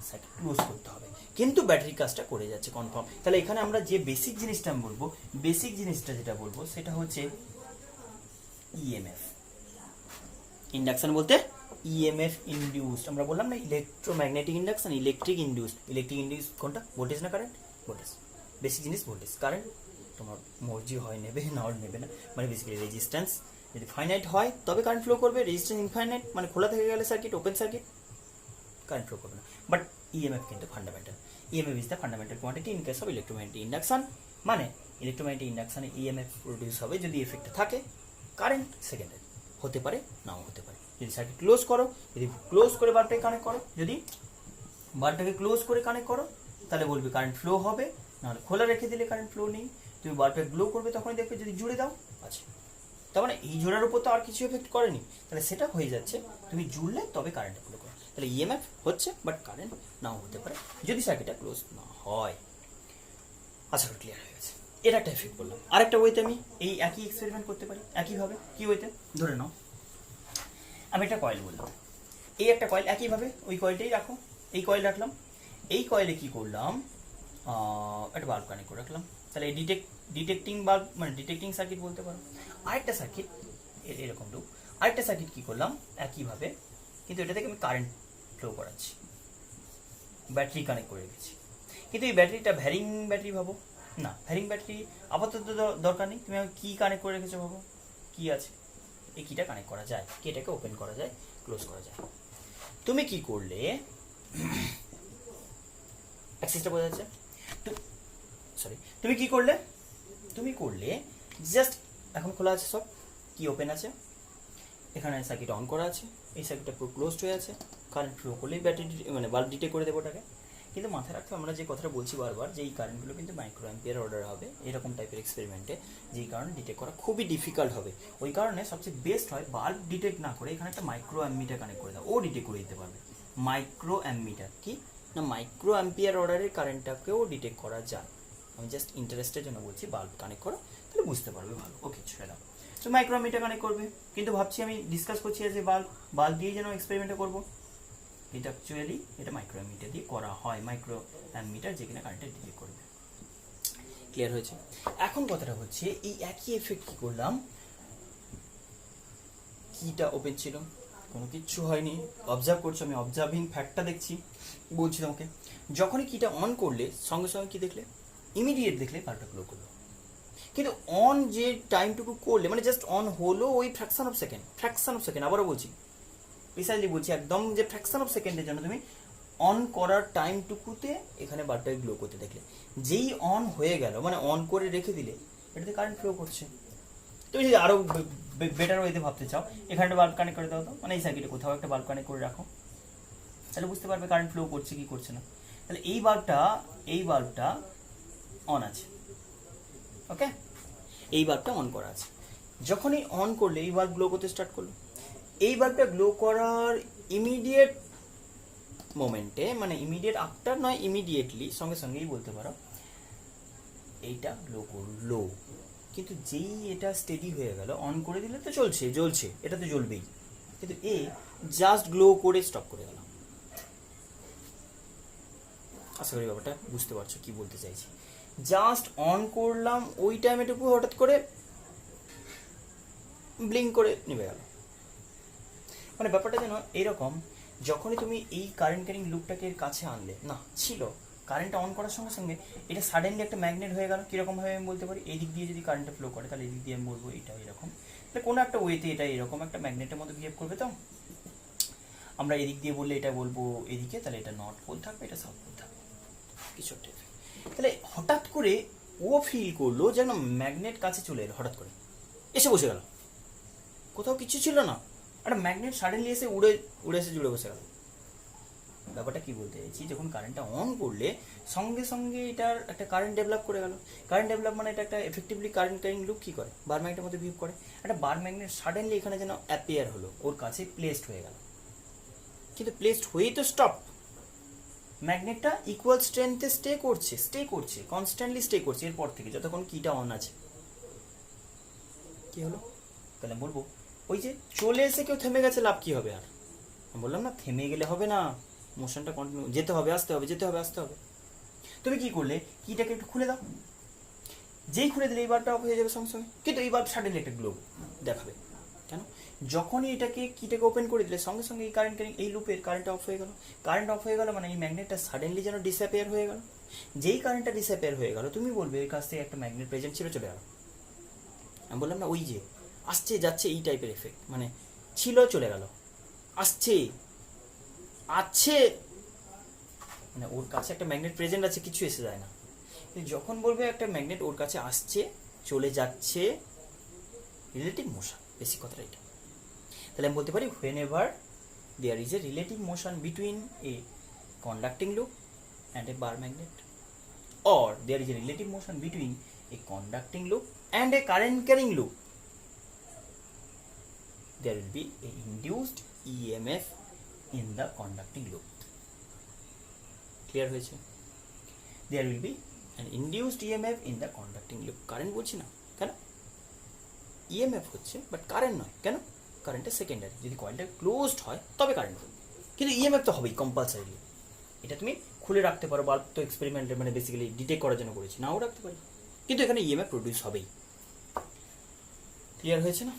সার্কিট ক্লোজ করতে হবে, কিন্তু ব্যাটারি কাজটা করে যাচ্ছে কনফার্ম। তাহলে এখানে আমরা যে বেসিক জিনিসটা আমি বলবো, বেসিক জিনিসটা যেটা বলবো সেটা হচ্ছে ইএমএফ। ইন্ডাকশন বলতে ইএমএফ ইন্ডিউসড, আমরা বললাম না electromagnetic induction, electric induced. Electric induce কোনটা? ভোল্টেজ না কারেন্ট? ভোল্টেজ। বেসিক জিনিস ভোল্টেজ। কারেন্ট তোমার মর্জি হয় নেবে না নেবে না, মানে বেসিক্যালি রেজিস্ট্যান্স যদি ফাইনাইট হয় তবে কারেন্ট ফ্লো করবে, রেজিস্ট্যান্স ইনফাইনাইট মানে খোলা থেকে গেলে circuit, open circuit, current flow করবে না। বাট ইএমএফ কিন্তু fundamental. EMF is the fundamental quantity in case of electromagnetic induction, মানে ইলেকট্রোম্যাগনেটিক ইন্ডাকশনে ইএমএফ প্রডিউস হবে যদি এফেক্টটা থাকে। কারেন্ট সেকেন্ডারি, হতে পারে নাও হতে পারে। যদি সার্কিট ক্লোজ করো, যদি ক্লোজ করে বাল্বটাকে কানেক্ট করো, যদি বাল্বটাকে ক্লোজ করে কানেক্ট করো তাহলে বলবে কারেন্ট ফ্লো হবে, নাহলে খোলা রেখে দিলে কারেন্ট ফ্লো নেই। তুমি বাল্বটাকে গ্লো করবে তখনই দেখবে, যদি জুড়ে দাও আছে, তার মানে এই জোড়ার উপর তো আর কিছু এফেক্ট করেনি, তাহলে সেটা হয়ে যাচ্ছে তুমি জুড়লে তবে কারেন্ট ফ্লো করে। তাহলে ইএমএফ হচ্ছে, বাট কারেন্ট নাও হতে পারে যদি সার্কিটটা ক্লোজ না হয়। আশা করি ক্লিয়ার হয়ে গেছে। এটা একটা এফেক্ট বললাম। আরেকটা ওয়েতে আমি এই একই এক্সপেরিমেন্ট করতে পারি একইভাবে। কি ওয়েতে? ধরে নাও আমি একটা কয়েল বললাম, এই একটা কয়েল, একইভাবে ওই কয়েলটাই রাখো, এই কয়েল রাখলাম, এই কয়েলে কি করলাম, একটা বাল্ব কানেক্ট করে রাখলাম। তাহলে এই ডিটেক্টিং বাল্ব মানে ডিটেক্টিং সার্কিট বলতে পারো। আরেকটা সার্কিট এরকম লুপ, আরেকটা সার্কিট কি করলাম একইভাবে, কিন্তু এটা থেকে আমি কারেন্ট ফ্লো করাচ্ছি, ব্যাটারি কানেক্ট করে রেখেছি। কিন্তু এই ব্যাটারিটা ভ্যারিং ব্যাটারি ভাবো না, ভ্যারিং ব্যাটারি আপাতত দরকার নেই, তুমি কি কানেক্ট করে রেখেছো ভাবো, কি আছে, এই কিটা কানেক্ট করা যায়, কি এটাকে ওপেন করা যায়, ক্লোজ করা যায়। তুমি কি করলে, অ্যাক্সেসটা বোঝা যাচ্ছে? সরি, তুমি কি করলে, তুমি করলে জাস্ট এখন খোলা আছে সব, কি ওপেন আছে, এখানে সার্কিট অন করা আছে, এই সার্কিটটা পুরো ক্লোজড হয়ে আছে, কারেন্ট ফ্লো করলেই ব্যাটারি মানে বাল্ব ডিটেক্ট করে দেবো ওটাকে। কিন্তু মাথায় রাখতে আমরা যে কথাটা বলছি বারবার, যে এই কারেন্টগুলো কিন্তু মাইক্রো অ্যাম্পিয়ার অর্ডার হবে এরকম টাইপের এক্সপেরিমেন্টে, যেই কারণে ডিটেক্ট করা খুবই ডিফিকাল্ট হবে। ওই কারণে সবচেয়ে বেস্ট হয় বাল্ব ডিটেক্ট না করে এখানে একটা মাইক্রো অ্যাম্মিটার কানেক্ট করে দাও, ও ডিটেক্ট করে দিতে পারবে। মাইক্রো অ্যাম্মিটার কি না, মাইক্রো অ্যাম্পিয়ার অর্ডারের কারেন্টটাকেও ডিটেক্ট করা যায়। আমি জাস্ট ইন্টারেস্টের জন্য বলছি, বাল্ব কানেক্ট করো তাহলে বুঝতে পারবে ভালো। ওকে, ছেড়ে দাও। তো মাইক্রো অ্যাম্মিটার কানেক্ট করবে, কিন্তু ভাবছি আমি ডিসকাস করছি যে বাল্ব দিয়েই যেন এক্সপেরিমেন্টটা করবো, কিন্তু অ্যাকচুয়ালি এটা মাইক্রো অ্যামিটার দিয়ে করা হয়, মাইক্রো অ্যামিটার যেখানে কারেন্টটা ডিটেক্ট করবে। ক্লিয়ার হয়েছে? এখন কথাটা হচ্ছে এই একই এফেক্ট কী করলাম, কিটা ওপেন ছিল, কোনো কিচ্ছু হয়নি, অবজার্ভ করছো, আমি অবজার্ভিং ফ্যাক্টটা দেখছি, বলছি তোমাকে। যখনই কিটা অন করলে সঙ্গে সঙ্গে কি দেখলে, ইমিডিয়েট দেখলে বাল্বটা গ্লো করলো। কিন্তু অন যে টাইমটুকু করলে, মানে জাস্ট অন হলো ওই ফ্র্যাকশন অফ সেকেন্ড, আবারও বলছি, প্রিসাইজলি বলছি, একদম যে ফ্র্যাকশন অফ সেকেন্ডের জন্য তুমি অন করার টাইমটুকুতে এখানে বাল্বটাকে গ্লো করতে দেখলে। যেই অন হয়ে গেল, মানে অন করে রেখে দিলে, এটাতে কারেন্ট ফ্লো করছে। তুমি যদি আরও বেটার ওয়েতে ভাবতে চাও, এখানে একটা বাল্ব কানেক্ট করে দাও তো, মানে এই সার্কিটে কোথাও একটা বাল্ব কানেক্ট করে রাখো, তাহলে বুঝতে পারবে কারেন্ট ফ্লো করছে কি করছে না। তাহলে এই বাল্বটা অন আছে, ওকে, এই বাল্বটা অন করা আছে। যখনই অন করলে এই বাল্ব গ্লো করতে স্টার্ট করলো, এই বাল্বটা গ্লো করার ইমিডিয়েট মোমেন্টে, মানে ইমিডিয়েট আফটার নয়, ইমিডিয়েটলি সঙ্গে সঙ্গেই বলতে পারো, এইটা গ্লো করলো। কিন্তু যেই এটা স্টেডি হয়ে গেল, অন করে দিলে তো জ্বলছে, এটা তো জ্বলবেই, কিন্তু এ জাস্ট গ্লো করে স্টপ করে গেল। আশা করি ব্যাপারটা বুঝতে পারছো কি বলতে চাইছি। জাস্ট অন করলাম, ওই টাইমেটুকু হঠাৎ করে ব্লিঙ্ক করে নেমে গেল। মানে ব্যাপারটা যেন এরকম, যখনই তুমি এই কারেন্ট ক্যারিং লুপটাকে এর কাছে আনলে, না ছিল, কারেন্টটা অন করার সঙ্গে সঙ্গে এটা সাডেনলি একটা ম্যাগনেট হয়ে গেল। কীরকমভাবে আমি বলতে পারি, এই দিক দিয়ে যদি কারেন্টটা ফ্লো করে, তাহলে এই দিক দিয়ে আমি বলবো এটা এরকম, তাহলে কোনো একটা ওয়েতে এটা এরকম একটা ম্যাগনেটের মতো বিহেভ করবে। তো আমরা এদিক দিয়ে বললে এটা বলবো এদিকে, তাহলে এটা নর্থ পোল থাকবে, এটা সাউথ পোল থাকবে, কিছু একটা। তাহলে হঠাৎ করে ও ফিল করলো যেন ম্যাগনেট কাছে চলে এলো, হঠাৎ করে এসে বসে গেল, কোথাও কিছু ছিল না, একটা ম্যাগনেট সাডেনলি এসে উড়ে এসে জুড়ে বসে গেল। ব্যাপারটা কি বলতে চাইছি, যখন কারেন্টটা অন করলে সঙ্গে সঙ্গে এটার একটা কারেন্ট ডেভেলপ করে গেল। কারেন্ট ডেভেলপ মানে এটা একটা এফেক্টিভলি কারেন্ট ক্যারিং লুপ কী করে, বার ম্যাগনেটের মধ্যে বিহেভ করে। একটা বার ম্যাগনেট সাডেনলি এখানে যেন অ্যাপিয়ার হলো, ওর কাছে প্লেসড হয়ে গেল, কিন্তু প্লেসড হয়েই তো স্টপ। ম্যাগনেটটা ইকুয়াল স্ট্রেংথে স্টে করছে, কনস্ট্যান্টলি স্টে করছে এরপর থেকে, যতক্ষণ কিটা অন আছে। কি হলো, তাহলে বলবো ওই যে চলে এসে কেউ থেমে গেছে, লাভ কি হবে? আর বললাম না, থেমে গেলে হবে না, মোশনটা কন্টিনিউ, যেতে হবে, আসতে হবে। তুমি কি করলে, কিটাকে একটু খুলে দাও, যেই খুলে দিলে এই বাল্বটা অফ হয়ে যাবে সঙ্গে সঙ্গে। কিন্তু এই বাল্ব সাডেনলি একটা গ্লো দেখাবে, কেন? যখনই কিটাকে ওপেন করে দিলে সঙ্গে সঙ্গে এই কারেন্ট, এই লুপের কারেন্টটা অফ হয়ে গেল। কারেন্ট অফ হয়ে গেল মানে এই ম্যাগনেটটা সাডেনলি যেন ডিসঅ্যাপিয়ার হয়ে গেল। যেই কারেন্টটা ডিসঅ্যাপিয়ার হয়ে গেল, তুমি বলবে এর কাছ থেকে একটা ম্যাগনেট প্রেজেন্ট ছিল, চলে গেল। আমি বললাম না, ওই যে আসছে যাচ্ছে এই টাইপের এফেক্ট, মানে ছিল চলে গেল, আসছে আছে, মানে ওর কাছে একটা ম্যাগনেট প্রেজেন্ট আছে, কিছু এসে যায় না। যখন বলবে একটা ম্যাগনেট ওর কাছে আসছে চলে যাচ্ছে, রিলেটিভ মোশন, বেসিক কথাটা এটা। তাহলে আমি বলতে পারি, whenever there is a relative motion between a conducting loop and a bar magnet, or there is a relative motion between a conducting loop and a current carrying loop, there will be a induced EMF in the conducting loop. Clear হয়েছে? There will be an induced EMF in the conducting loop. Current বলছি না, কেন? EMF হচ্ছে, but current নয়। কেন? কারেন্টটা secondary, যদি কয়েলটা ক্লোজড হয় তবে কারেন্ট হবে, কিন্তু EMF তো হবেই কম্পালসারিলি। এটা তুমি খুলে রাখতে পারো, বাল্ব তো এক্সপেরিমেন্টে মানে বেসিক্যালি ডিটেক্ট করার জন্য করেছি, নাও রাখতে পারি, কিন্তু এখানে EMF প্রডিউস হবেই। ক্লিয়ার হয়েছে না?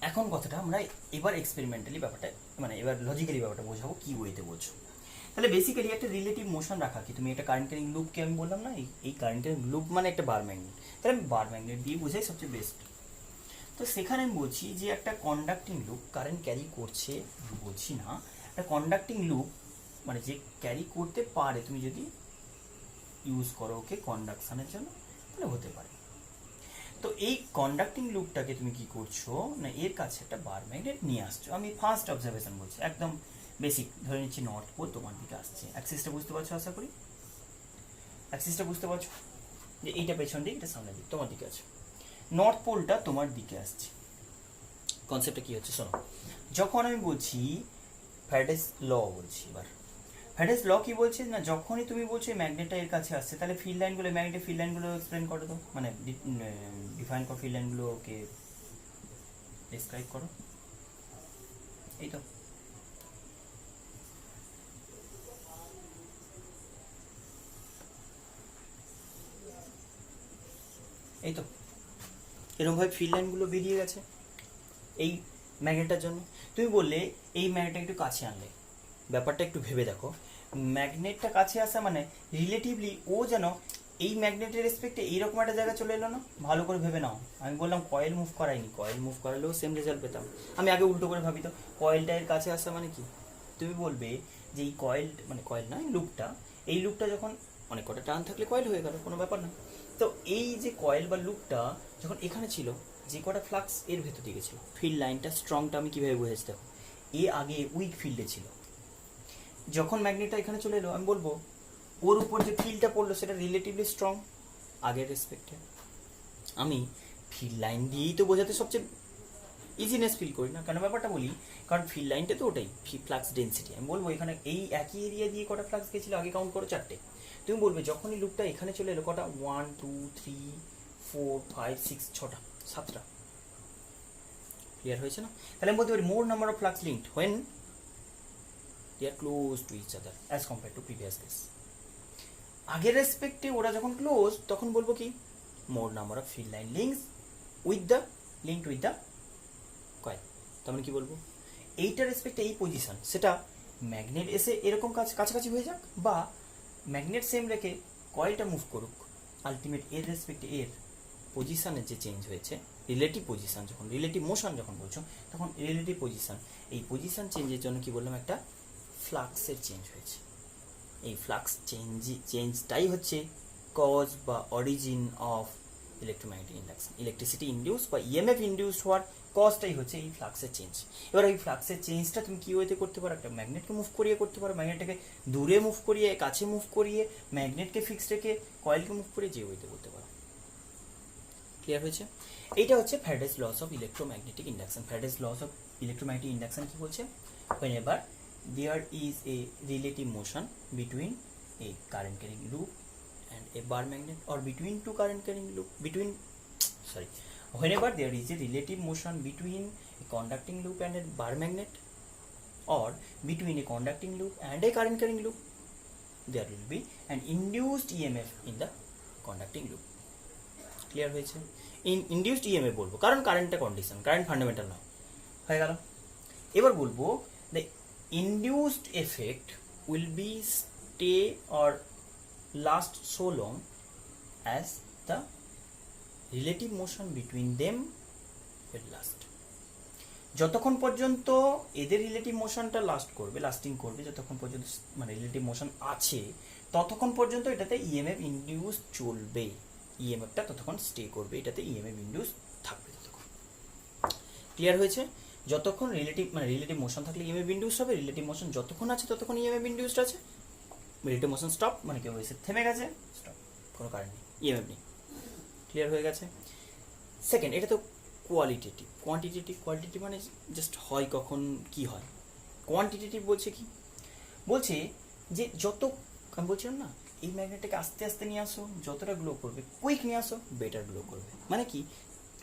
এখন কথাটা আমরা এবার এক্সপেরিমেন্টালি ব্যাপারটা, মানে এবার লজিক্যালি ব্যাপারটা বোঝাবো কি ওয়েতে বোঝো। তাহলে বেসিক্যালি একটা রিলেটিভ মোশন রাখা, কি তুমি একটা কারেন্ট ক্যারিং লুপকে আমি বললাম না, এই কারেন্ট ক্যারিং লুপ মানে একটা বার ম্যাগনেট, তাহলে আমি বার ম্যাগনেট দিয়ে বোঝাই সবচেয়ে বেস্ট। তো সেখানে আমি বলছি যে একটা কন্ডাক্টিং লুপ কারেন্ট ক্যারি করছে, বলছি না, একটা কন্ডাক্টিং লুপ মানে যে ক্যারি করতে পারে, তুমি যদি ইউজ করো ওকে কন্ডাকশনের জন্য, তাহলে হতে পারে। তো এই কন্ডাক্টিং লুপটাকে তুমি কি করছো না, এর কাছে একটা বার ম্যাগনেট নিয়ে আসছো। আমি ফার্স্ট অবজারভেশন বলছি, একদম বেসিক ধরে নিচ্ছি, নর্থ পোল তোমার দিকে আসছে। অ্যাক্সিসটা বুঝতে পারছো? আশা করি অ্যাক্সিসটা বুঝতে পারছো, যে এইটা পেছন দিক, এটা সামনের দিক, তোমার দিকে আছে, নর্থ পোলটা তোমার দিকে আসছে। কনসেপ্টটা কি হচ্ছে শোনো, যখন আমি বলছি ফ্যারাডেস ল, বলছি এবার ফ্যারাডেস ল কি বলছে না, যখনই তুমি বলছো ম্যাগনেটটা এর কাছে আসছে, তাহলে ফিল্ড লাইনগুলো, ম্যাগনেটের ফিল্ড লাইনগুলো এক্সপ্লেন করো তো, মানে ডিফাইন করো, ফিল্ড লাইনগুলোকে ডিসক্রাইব করো। এই তো এরকমভাবে ফিল্ড লাইনগুলো বেরিয়ে গেছে এই ম্যাগনেটটার জন্য। তুমি বললে এই ম্যাগনেটটা একটু কাছে আনলে, ব্যাপারটা একটু ভেবে দেখো, ম্যাগনেটটা কাছে আসা মানে রিলেটিভলি ও যেন এই ম্যাগনেটের রেসপেক্টে এইরকম একটা জায়গা চলে এলো না। ভালো করে ভেবে নাও, আমি বললাম কয়েল মুভ করাইনি, কয়েল মুভ করালেও সেম রেজাল্ট পেতাম। আমি আগে উল্টো করে ভাবি তো, কয়েলটা এর কাছে আসা মানে কি? তুমি বলবে যে এই কয়েল মানে কয়েল না, লুপটা, এই লুপটা যখন অনেক কটা টার্ন থাকলে কয়েল হয়ে গেল, কোনো ব্যাপার না। তো এই যে কয়েল বা লুপটা যখন এখানে ছিল, যে কটা ফ্লাক্স এর ভেতর দিকে ছিল, ফিল্ড লাইনটা স্ট্রংটা আমি কীভাবে বুঝেছি দেখো, এ আগে উইক ফিল্ডে ছিল, যখন ম্যাগনেটটা এখানে চলে এলো আমি বলবো ওর উপর যে ফিল্ডটা পড়লো সেটা রিলেটিভলি স্ট্রং আগের রেসপেক্টে। আমি ফিল্ড লাইন দিয়েই তো বোঝাতে সবচেয়ে ইজিনেস ফিল করি না, কেন ব্যাপারটা বলি, কারণ ফিল্ড লাইনটা তো ওটাই ফ্লাক্স ডেন্সিটি। আমি বলবো এখানে এই একই এরিয়া দিয়ে কটা ফ্লাক্স গেছিলো আগে কাউন্ট করো, 4টে। তুমি বলবে যখনই লুপটা এখানে চলে এলো কটা, 1 2 3 4 5 6 6টা 7টা। ক্লিয়ার হয়েছে না? তাহলে আমি বলতে পারি more number of flux linked when they are close to each other as compare to previous case. আগের রেসপেক্টে ওরা যখন ক্লোজ তখন বলবো কি, more number of field line links with the linked with the coil. তার মানে কি বলবো, এইটার রেসপেক্টে এই পজিশন, সেটা ম্যাগনেট এসে এরকম কাছাকাছি হয়ে যাক, বা ম্যাগনেট সেম রেখে কয়েলটা মুভ করুক, আলটিমেট এর রেসপেক্টে এর পজিশনের যে চেঞ্জ হয়েছে, রিলেটিভ পজিশন, যখন রিলেটিভ মোশন যখন বলছো তখন রিলেটিভ পজিশন, এই পজিশন চেঞ্জের জন্য কি বললাম, একটা ফ্লাক্সের চেঞ্জ হয়েছে। এই ফ্লাক্স চেঞ্জটাই হচ্ছে কজ বা origin of electromagnetic induction. Electricity induce বা ইএমএফ ইন্ডিউসড হওয়ার কজটাই হচ্ছে এই ফ্লাক্সের চেঞ্জ। এবার এই ফ্লাক্সের চেঞ্জটা তুমি কী ওয়েতে করতে পারো, একটা ম্যাগনেটকে মুভ করিয়ে করতে পারো, ম্যাগনেটটাকে দূরে মুভ করিয়ে, কাছে মুভ করিয়ে, ম্যাগনেটকে ফিক্স রেখে কয়েলকে মুভ করিয়ে, যে ওয়েতে করতে পারো। ক্লিয়ার হয়েছে? এইটা হচ্ছে Faraday's laws of electromagnetic induction. Faraday's laws of electromagnetic induction কি বলছে, whenever there is a relative motion between a current carrying loop and a bar magnet, or between two current carrying loop, whenever there is a relative motion between a conducting loop and a bar magnet, or between a conducting loop and a current carrying loop, there will be an induced EMF in the conducting loop. Clear হয়েছে? Induced EMF বলবো কারণ কারেন্টটা condition, current fundamental নয়, হয়ে গেল। এবার বলবো the induced effect will be stay or last so long as the relative motion between them will last. যতক্ষণ পর্যন্ত এদের রিলেটিভ মোশনটা লাস্টিং করবে, যতক্ষণ পর্যন্ত মানে রিলেটিভ মোশন আছে ততক্ষণ পর্যন্ত এটাতে ইএমএফ ইনডিউস চলবে, ইএমএফটা ততক্ষণ স্টে করবে, এটাতে ইএমএফ ইনডিউস থাকবে ততক্ষণ। ক্লিয়ার হয়েছে? যতক্ষণ রিলেটিভ মোশন থাকলে ইএমএফ ইনডিউস হবে, রিলেটিভ মোশন যতক্ষণ আছে ততক্ষণ ইএমএফ ইনডিউসড আছে। রিলেটিভ মোশন স্টপ মানে কেউ এসে থেমে গেছে, স্টপ, কোনো কারণ নেই, ইএমএফ নেই। ক্লিয়ার হয়ে গেছে? সেকেন্ড, এটা তো কোয়ালিটেটিভ। কোয়ান্টিটেটিভ মানে জাস্ট হয় কখন কি হয়। কোয়ান্টিটেটিভ বলছে কি, বলছে যে যত, আমি বলছিলাম না এই ম্যাগনেটটাকে আস্তে আস্তে নিয়ে আসো, যতটা গ্লো করবে কুইক নিয়ে আসো বেটার গ্লো করবে। মানে কি,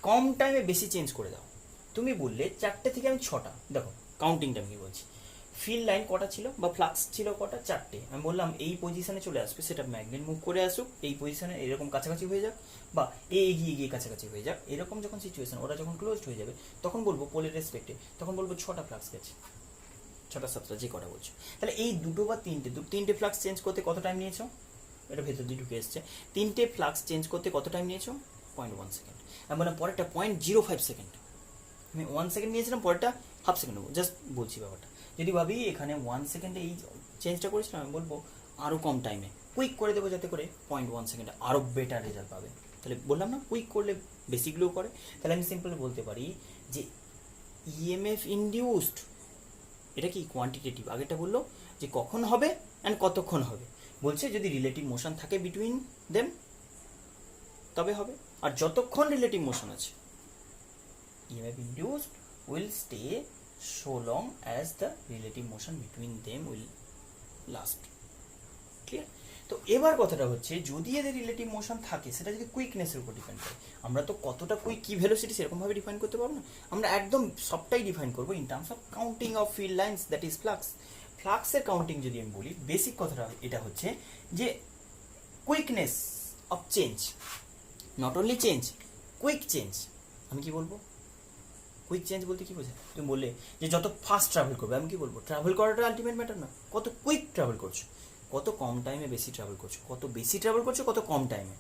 কম টাইমে বেশি চেঞ্জ করে দাও। তুমি বললে 4টে থেকে আমি 6টা, দেখো কাউন্টিংটা আমি কি বলছি, ফিল্ড লাইন কটা ছিল বা ফ্লাক্স ছিল কটা, 4টে। আমি বললাম এই পজিশনে চলে আসবে, সেটা ম্যাগনেট মুভ করে আসুক, এই পজিশনে এরকম কাছাকাছি হয়ে যাক, বা এগিয়ে গিয়ে কাছাকাছি হয়ে যাক, এরকম যখন সিচুয়েশন, ওরা যখন ক্লোজড হয়ে যাবে তখন বলবো পোলের রেসপেক্টে, তখন বলবো 6টা ফ্লাক্স গেছে, 6টা 7টা যে কটা বলছো। তাহলে এই 2টো বা 3টে ফ্লাক্স চেঞ্জ করতে কত টাইম নিয়েছো, এটা ভেতর দিয়ে ঢুকে এসছে, 3টে ফ্লাক্স চেঞ্জ করতে কত টাইম নিয়েছো, 0.1 সেকেন্ড। আমি বললাম পরেরটা 0.05 সেকেন্ড, আমি 1 সেকেন্ড নিয়েছিলাম, পরেরটা হাফ সেকেন্ড নেবো, জাস্ট বলছি ব্যাপারটা। যদি ভাবি এখানে 1 সেকেন্ডে এই চেঞ্জটা করেছিলাম, আমি বলবো আরও কম টাইমে কুইক করে দেবো, যাতে করে 0.1 সেকেন্ডে আরও বেটার রেজাল্ট পাবে। তাহলে বললাম না কুইক করলে বেশি গ্লো করে, তাহলে আমি সিম্পল বলতে পারি যে ইএমএফ ইনডিউসড, এটা কি কোয়ান্টিটেটিভ, আগেটা বললো যে কখন হবে অ্যান্ড কতক্ষণ হবে, বলছে যদি রিলেটিভ মোশন থাকে বিটুইন দেম তবে হবে, আর যতক্ষণ রিলেটিভ মোশন আছে EMF induced will stay so long as the relative motion between them will last. Clear? তো এবার কথাটা হচ্ছে যদি এদের রিলেটিভ মোশন থাকে সেটা যদি কুইকনেসের উপর ডিপেন্ড করে, আমরা তো কতটা কুইক কি ভেলোসিটি সেরকমভাবে ডিফাইন করতে পারবো না, আমরা একদম সবটাই ডিফাইন করবো in terms of counting of field lines, that is flux. ফ্লাক্সের কাউন্টিং যদি আমি বলি, বেসিক কথাটা এটা হচ্ছে যে quickness of change, not only change, quick change, আমি কি বলবো? কুইক চেঞ্জ বলতে কি বোঝায়? তুমি বললে যে যত ফাস্ট ট্রাভেল করবে, আমি কি বলবো? ট্রাভেল করাটা আলটিমেট ম্যাটার না, কত কুইক ট্রাভেল করছো, কত কম টাইমে বেশি ট্রাভেল করছো, কত বেশি ট্রাভেল করছো কত কম টাইমে।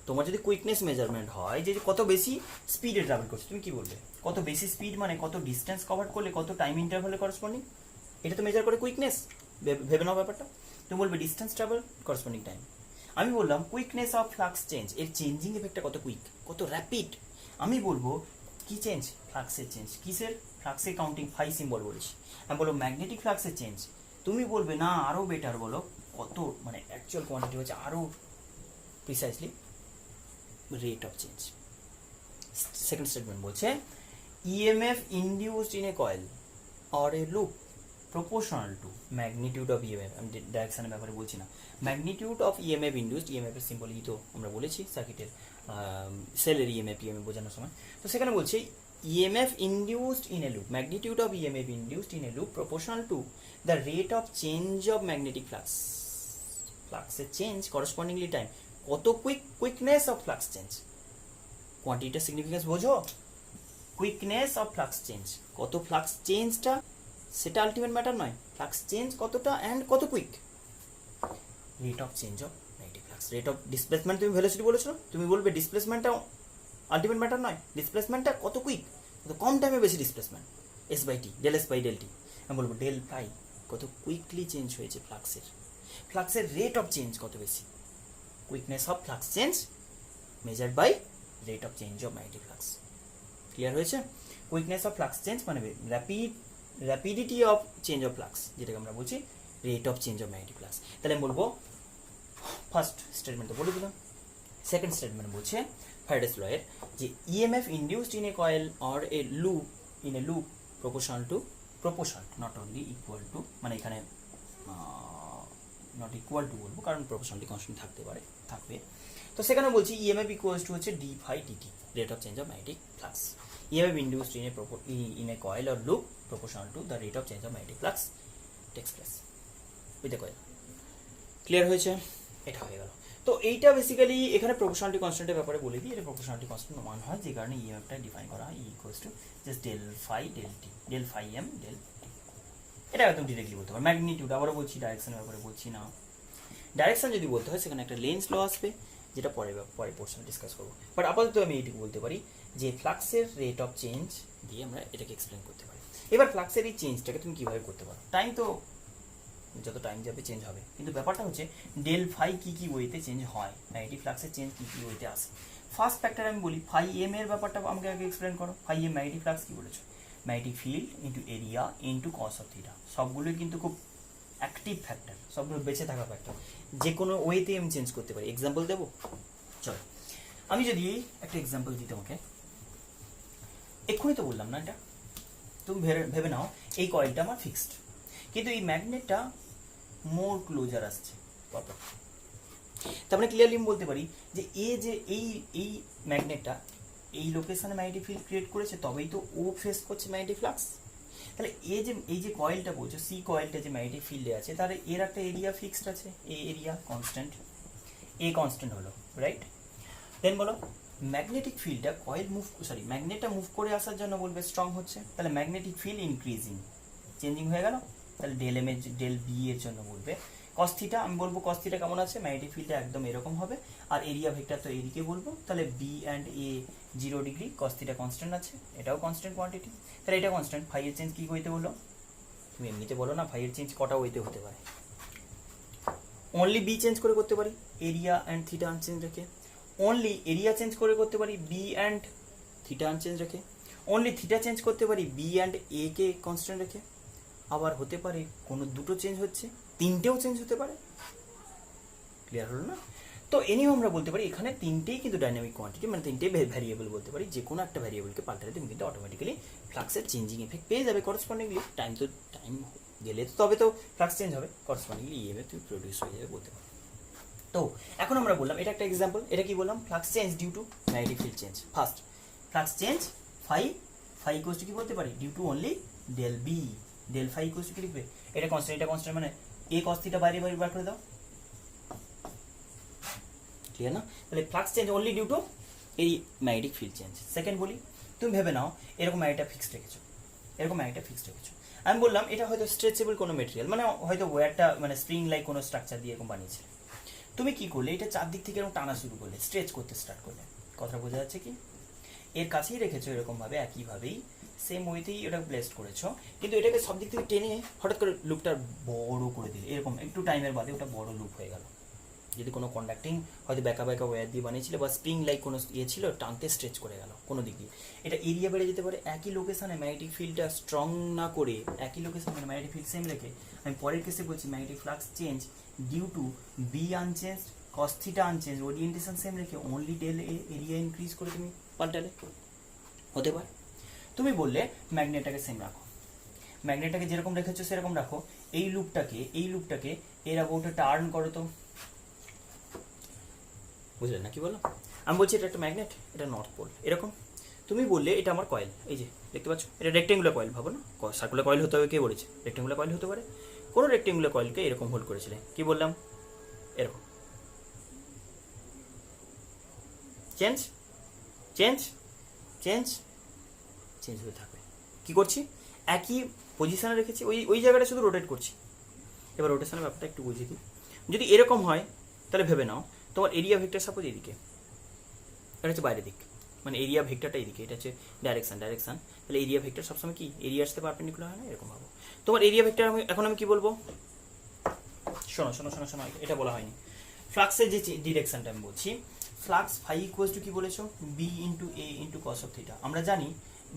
তোমার যদি কুইকনেস মেজারমেন্ট হয় যে কত বেশি স্পিডে ট্রাভেল করছো, তুমি কি বলবে? কত বেশি স্পিড মানে কত ডিস্টেন্স কভার করলে কত টাইম ইন্টারভ্যালে করসপন্ডিং, এটা তো মেজার করে কুইকনেস। ভেবে নাও ব্যাপারটা। তুমি বলবে ডিস্টেন্স ট্রাভেল করসপন্ডিং টাইম। আমি বললাম কুইকনেস অফ ফ্লাক্স চেঞ্জ, এর চেঞ্জিং এফেক্টটা কত কুইক, কত র্যাপিড। আমি বলবো কি চেঞ্জ? ফ্লাক্সের চেঞ্জ। কিসের? ফ্লাক্সের কাউন্টিং ফাই সিম্বল বলেছি। আমি বলবো ম্যাগনেটিক ফ্লাক্সের চেঞ্জ। তুমি বলবে না আরও বেটার বলো, কত মানে অ্যাকচুয়াল কোয়ান্টিটি হচ্ছে আরও precisely rate of change. Second statement বলছে EMF induced in a coil or a loop proportional to magnitude of EMF। আমি ডাইরেকশনের ব্যাপারে বলছি না, magnitude of EMF induced, EMF এর সিম্বল ই তো আমরা বলেছি সার্কিটের সেলের EMF বোঝানোর সময়। তো সেখানে বলছে EMF induced in a loop, magnitude of EMF induced in a loop proportional to the rate of change of magnetic flux, ফ্লাক্সের চেঞ্জ correspondingly time, কত কুইকনেস অফ ফ্লাক্স চেঞ্জ। কোয়ান্টিটিটা সিগনিফিকেন্স বোঝো? কুইকনেস অফ ফ্লাক্স চেঞ্জ, কত flux চেঞ্জটা সেটা ultimate matter নয়, flux change কতটা and কত quick. Rate of change of magnetic flux, rate of displacement তুমি ভেলোসিটি বলেছো, তুমি বলবে ডিসপ্লেসমেন্টটা আলটিমেট ম্যাটার নয়, ডিসপ্লেসমেন্টটা কত কুইক, কত কম টাইমে বেশি displacement, S by T, del S by del T. আমি বলবো ডেল ফাই, কত কুইকলি চেঞ্জ হয়েছে ফ্লাক্সের রেট অফ চেঞ্জ কত বেশি। Quickness of flux change measured by rate of change of magnetic flux. Clear হয়েছে? কুইকনেস অফ ফ্লাক্স চেঞ্জ মানে rapidity of change of flux, যেটাকে আমরা বলছি rate of change of magnetic flux. তাহলে আমি বলবো ফার্স্ট স্টেটমেন্ট তো বলে দিলাম। সেকেন্ড স্টেটমেন্ট বলছে ফ্যারাডেস ল এর যে EMF induced in a coil or a loop proportional two, not only equal to, মানে এখানে নট ইকুয়াল টু বলবো কারণ প্রপোর্শনালি কনস্ট্যান্ট থাকবে। তো সেখানে বলছি ইএমএফ ইকুয়ালস টু হচ্ছে D phi DT, rate of change of magnetic flux. EMF induced in a coil or loop proportional to the rate of change of magnetic flux takes place with the coil. Clear হয়েছে? এটা হয়ে গেল। তো এইটা basically এখানে proportionality কনস্ট্যান্টের ব্যাপারে বলে দিই। এটা প্রপোর্শনালিটি কনস্ট্যান্ট মান হয় যে কারণে ইএমএফটা ডিফাইন করা হয় equals to just del phi del T, del phi M del T. এটা একদম ডিরেক্টলি বলতে পারো। ম্যাগনিটিউড আবারও বলছি, ডাইরেকশনের ব্যাপারে বলছি না। ডাইরেকশন যদি বলতে হয় সেখানে একটা লেন্স ল আসবে, যেটা পরে পোর্শনে ডিসকাস করবো। বাট আপাতত আমি এইটুকু বলতে পারি যে ফ্লাক্সের রেট অফ চেঞ্জ দিয়ে আমরা এটাকে এক্সপ্লেন করতে পারি। এবার ফ্লাক্সের এই চেঞ্জটাকে তুমি কীভাবে করতে পারো? টাইম তো যত টাইম যাবে চেঞ্জ হবে, কিন্তু ব্যাপারটা হচ্ছে ডেল ফাই কী কী ওয়েতে চেঞ্জ হয়, ম্যাগনেটিক ফ্লাক্সের চেঞ্জ কী কী ওয়েতে আসে। ফার্স্ট ফ্যাক্টর আমি বলি ফাই এম এর ব্যাপারটা আমাকে আগে এক্সপ্লেন করো। ফাই এম ম্যাগনেটিক ফ্লাক্স কী বলেছো? Magnetic field into area into cos of theta. সবগুলোই কিন্তু খুব অ্যাক্টিভ ফ্যাক্টর, সবগুলো বেঁচে থাকা ফ্যাক্টর, যে কোনো ওয়েতে আমি চেঞ্জ করতে পারি। এক্সাম্পল দেবো? চলো আমি যদি একটা এক্সাম্পল দিই তোমাকে, এক্ষুনি তো বললাম না এটা, তুমি ভেবে নাও এই কয়েলটা আমার ফিক্সড, কিন্তু এই ম্যাগনেটটা মোর ক্লোজার আসছে কত। তার মানে ক্লিয়ারলি আমি বলতে পারি যে এই ম্যাগনেটটা এই লোকেশনে ম্যাগনেটিক ফিল্ড ক্রিয়েট করেছে, তবেই তো ও ফেস করছে ম্যাগনেটিক ফ্লাক্স। তাহলে এই যে কয়েলটা বলছো, সি কয়েলটা যে ম্যাগনেটিক ফিল্ডে আছে, তাহলে এর একটা এরিয়া ফিক্সড আছে, এ এরিয়া কনস্ট্যান্ট, এ কনস্ট্যান্ট হলো, রাইট? দেন বলো ম্যাগনেটিক ফিল্ডটা ম্যাগনেটটা মুভ করে আসার জন্য বলবে স্ট্রং হচ্ছে, তাহলে ম্যাগনেটিক ফিল্ড ইনক্রিজিং, চেঞ্জিং হয়ে গেল। তাহলে ডেল এম এর ডেল বি এর জন্য বলবে কস থিটা। আমি বলবো কস থিটা কেমন আছে, ম্যাগনেটিক ফিল্ডটা একদম এরকম হবে, আর এরিয়া ভেক্টর তো এদিকে বলবো, তাহলে B and A 0 degree, cos theta constant আছে, এটাও কনস্ট্যান্ট কোয়ান্টিটি, তাহলে এটা কনস্ট্যান্ট। ফাই এর চেঞ্জ কি হইতে বলো? তুমি এমনিতে বলো না ফাই এর চেঞ্জ কটা ওয়েতে হতে পারে? অনলি বি চেঞ্জ করে করতে পারি, এরিয়া অ্যান্ড থিটা আনচেঞ্জ রেখে। অনলি এরিয়া চেঞ্জ করে করতে পারি, বি অ্যান্ড থিটা আনচেঞ্জ রেখে। অনলি থিটা চেঞ্জ করতে পারি, বি অ্যান্ড এ কে কনস্ট্যান্ট রেখে। আবার হতে পারে কোনো দুটো চেঞ্জ হচ্ছে, তিনটেও চেঞ্জ হতে পারে। ক্লিয়ার হলো না? তো এনিও আমরা বলতে পারি এখানে তিনটেই কিন্তু ডাইনামিক কোয়ান্টিটি, মানে তিনটেই ভ্যারিয়েবল বলতে পারি। যে কোনো একটা ভ্যারিয়েবলকে পাল্টালে তুমি কিন্তু অটোমেটিক্যালি ফ্লাক্সের চেঞ্জিং এফেক্ট পেয়ে যাবে করসপন্ডিংলি। টাইম গেলে তো তবে তো ফ্লাক্স চেঞ্জ হবে, করসপন্ডিংলি ইএমএফ তুমি প্রডিউস হয়ে যাবে বলতে পারো। তো এখন আমরা বললাম এটা একটা এক্সাম্পল। এটা কি বললাম? Flux change due to magnetic field change. First flux change phi equals to কি বলতে পারি? Due to only del B, del phi equals to কি লিখবে? এটা কনস্ট্যান্ট, এটা কনস্ট্যান্ট, মানে এ কস থিটা বাইরে বার করে দাও। ক্লিয়ার না? তাহলে flux change only due to এই ম্যাগনেটিক ফিল্ড চেঞ্জ। সেকেন্ড বলি, তুমি ভেবে নাও এরকম ম্যাগনেটটা ফিক্সড রেখেছো, এরকম ম্যাগনেটটা ফিক্সড রেখেছো। আমি বললাম এটা হয়তো স্ট্রেচেবল কোনো মেটেরিয়াল, মানে হয়তো ওয়্যারটা মানে স্প্রিং লাইক কোনো স্ট্রাকচার দিয়ে এরকম বানিয়েছে। তুমি কি করলে, এটা চারদিক থেকে এরকম টানা শুরু করলে, স্ট্রেচ করতে স্টার্ট করলে। কথা বোঝা যাচ্ছে কি? এর কাছেই রেখেছো এরকমভাবে, একইভাবেই সেম ওয়েতেই এটা প্লেসড করেছো, কিন্তু এটাকে সব দিক থেকে টেনে হঠাৎ করে লুপটা বড় করে দিলে, এরকম একটু টাইমের বাদে ওটা বড় লুপ হয়ে গেল। যদি কোনো কন্ডাক্টিং হয়তো ব্যাকা ব্যাকা ওয়্যার দিয়ে বানিয়েছিল বা স্প্রিং লাইক কোনো ইয়ে ছিল, টানতে স্ট্রেচ করে গেল কোনো দিক দিয়ে, এটা এরিয়া বেড়ে যেতে পারে। একই লোকেশানে ম্যাগনেটিক ফিল্ডটা স্ট্রং না করে, একই লোকেশানে ম্যাগনেটিক ফিল্ড সেম রেখে, আমি পরের কেসে বলছি magnetic flux change due to B unchange, cos theta unchange, orientation same রেখে অনলি ডেল এরিয়া ইনক্রিজ করে তুমি পাল্টালে, হতে পারে। তুমি বললে ম্যাগনেটটাকে সেম রাখো, ম্যাগনেটটাকে যেরকম রেখেছো সেরকম রাখো, এই লুপটাকে এর অ্যাবাউটে টার্ন করো। তো বুঝলেন না কি বললাম? আমি বলছি এটা একটা ম্যাগনেট, এটা নর্থ পোল, এরকম। তুমি বললে এটা আমার কয়েল, এই যে দেখতে পাচ্ছ, এটা রেক্টেঙ্গুলার কয়েল, ভাবো না সার্কুলার কয়েল হতে হবে, কে বলেছে? রেক্টেঙ্গুলার কয়েল হতে পারে। কোনো রেক্টেঙ্গুলার কয়েলকে এরকম হোল্ড করেছিলে, কি বললাম? এরকম চেঞ্জ চেঞ্জ চেঞ্জ চেঞ্জ হয়ে থাকবে। কি করছি? একই পজিশনে রেখেছি, ওই জায়গাটা শুধু রোটেট করছি। এবার রোটেশনের ব্যাপারটা একটু বুঝিয়ে দিই। যদি এরকম হয় তাহলে ভেবে নাও তোমার এরিয়া ভেক্টর সাপোজ এদিকে, এটা হচ্ছে বাইরের দিক, মানে এরিয়া ভেক্টরটা এদিকে, এটা হচ্ছে ডাইরেকশন। তাহলে এরিয়া ভেক্টর সবসময় কি এরিয়ার সাথে পারপেন্ডিকুলার হয় না? এরকম ভাবো। তোমার এরিয়া ভেক্টর এখন আমি কি বলবো? শোনো, এটা বলা হয়নি। ফ্লাক্সের যে ডিরেকশনটা আমি বলছি, ফ্লাক্স ফাই ইকুয়ালস টু কি বলেছো? B into A into cos of theta. আমরা জানি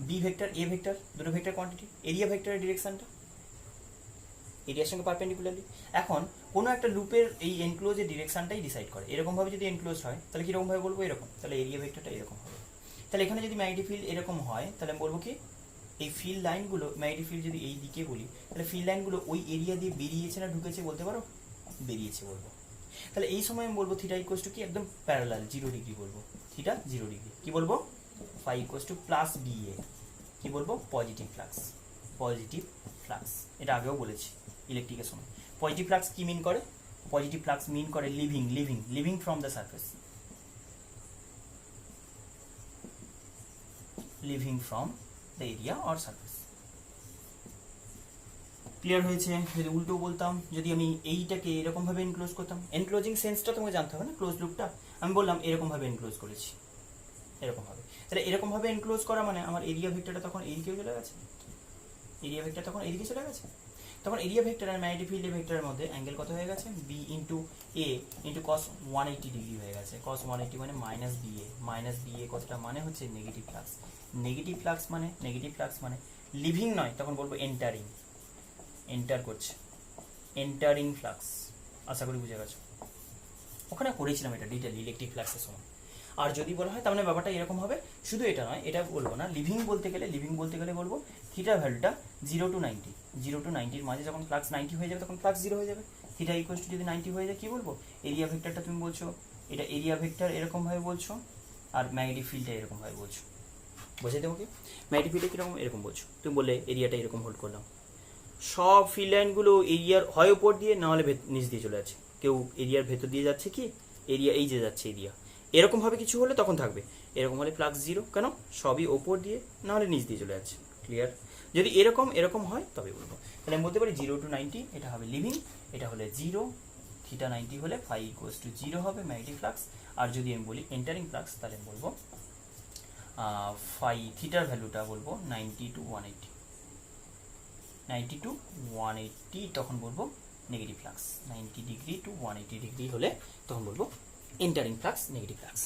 বি ভেক্টর এ ভেক্টর দুটো ভেক্টর কোয়ান্টিটি, এরিয়া ভেক্টরের ডিরেকশনটা এরিয়ার সঙ্গে পারপেন্ডিকুলারলি। এখন কোনো একটা লুপের এই এনক্লোজের ডিরেকশনটাই ডিসাইড করে। এরকমভাবে যদি এনক্লোজ হয় তাহলে কীরকমভাবে বলবো? এরকম। তাহলে এরিয়া ভেক্টরটা এরকম হবে। তাহলে এখানে যদি ম্যাগনেটিক ফিল্ড এরকম হয় তাহলে আমি বলবো কি, এই ফিল্ড লাইনগুলো, ম্যাগনেটিক ফিল্ড যদি এই দিকে বলি, তাহলে ফিল্ড লাইনগুলো ওই এরিয়া দিয়ে বেরিয়েছে না ঢুকেছে বলতে পারো? বেরিয়েছে বলবো। তাহলে এই সময় আমি বলবো থিটা ইকুয়ালস টু কি, একদম প্যারালাল 0 ডিগ্রি বলবো, থিটা 0 ডিগ্রি। কি বলবো? Phi equals to plus B A. কি বলবো? Positive flux. এটা আগেও বলেছি ইলেকট্রিকের সময়। পজিটিভ ফ্লাক্স কি মিন করে? পজিটিভ ফ্লাক্স মিন করে living from the surface, living from the area or surface. Clear হয়েছে? যদি উল্টো বলতাম, যদি আমি এইটাকে এরকমভাবে এনক্লোজ করতাম, এনক্লোজিং সেন্সটা তোমাকে জানতে হবে না, ক্লোজ লুপটা। আমি বললাম এরকমভাবে এনক্লোজ করেছি, এরকমভাবে। তাহলে এরকমভাবে এনক্লোজ করা মানে আমার এরিয়া ভেক্টরটা তখন এইদিকে চলে গেছে, তখন এরিয়া ভেক্টর আর ম্যাগনেটিক ফিল্ড ভেক্টরের মধ্যে অ্যাঙ্গেল কত হয়ে গেছে? B into A into cos 180 degree হয়ে গেছে। কস 180 মানে মাইনাস বি এ কতটা মানে হচ্ছে নেগেটিভ ফ্লাক্স মানে লিভিং নয়, তখন বলবো এন্টার করছে, এন্টারিং ফ্লাক্স। আশা করি বুঝে গেছো, ওখানে করেছিলাম এটা ডিটেল ইলেকট্রিক ফ্লাক্সের সময়। আর যদি বলা হয় তার মানে ব্যাপারটা এরকম হবে, শুধু এটা নয়, এটা বলবো না, লিভিং বলতে গেলে বলবো থিটা ভ্যালুটা 0 to 90 মাঝে যখন ফ্লাক্স 90 হয়ে যাবে তখন ফ্লাক্স 0 হয়ে যাবে। থিটা ইকুয়ালস টু যদি 90 হয়ে যায় কি বলবো? এরিয়া ভেক্টরটা তুমি বলছো, এটা এরিয়া ভেক্টর এরকম ভাবে বলছো, আর ম্যাগনেটিক ফিল্ডটা এরকম ভাবে বলছো। বুঝে দেবো কি? ম্যাগনেটিক ফিল্ডটা কিরকম এরকম বলছো, তুমি বললে এরিয়াটা এরকম হোল্ড করলাম। সব ফিল্ড লাইনগুলো এরিয়ার হয় উপর দিয়ে, না হলে নিচ দিয়ে চলে যাচ্ছে। কেউ এরিয়ার ভেতর দিয়ে যাচ্ছে, কি এরিয়া এই যে যাচ্ছে এরিয়া, এরকম ভাবে কিছু হলে তখন থাকবে। এরকম হলে ফ্লাক্স 0, কেন? সবই ওপর দিয়ে, না হলে নিচ দিয়ে চলে যাচ্ছে। ক্লিয়ার? যদি এরকম হয় তবে বলবো। তাহলে আমি বলতে পারি 0 to 90 এটা হবে লিভিং, এটা হলে 0, থিটা 90 হলে ফাই ইকুয়ালস টু 0 হবে ম্যাগনেটিক ফ্লাক্স। আর যদি আমি বলি এন্টারিং ফ্লাক্স, তাহলে আমি বলবো ফাই থিটার ভ্যালুটা বলবো 90 to 180, তখন বলবো negative flux. 90 degree to 180 degree হলে তখন বলবো এন্টারিং ফ্লাক্স, নেগেটিভ ফ্লাক্স।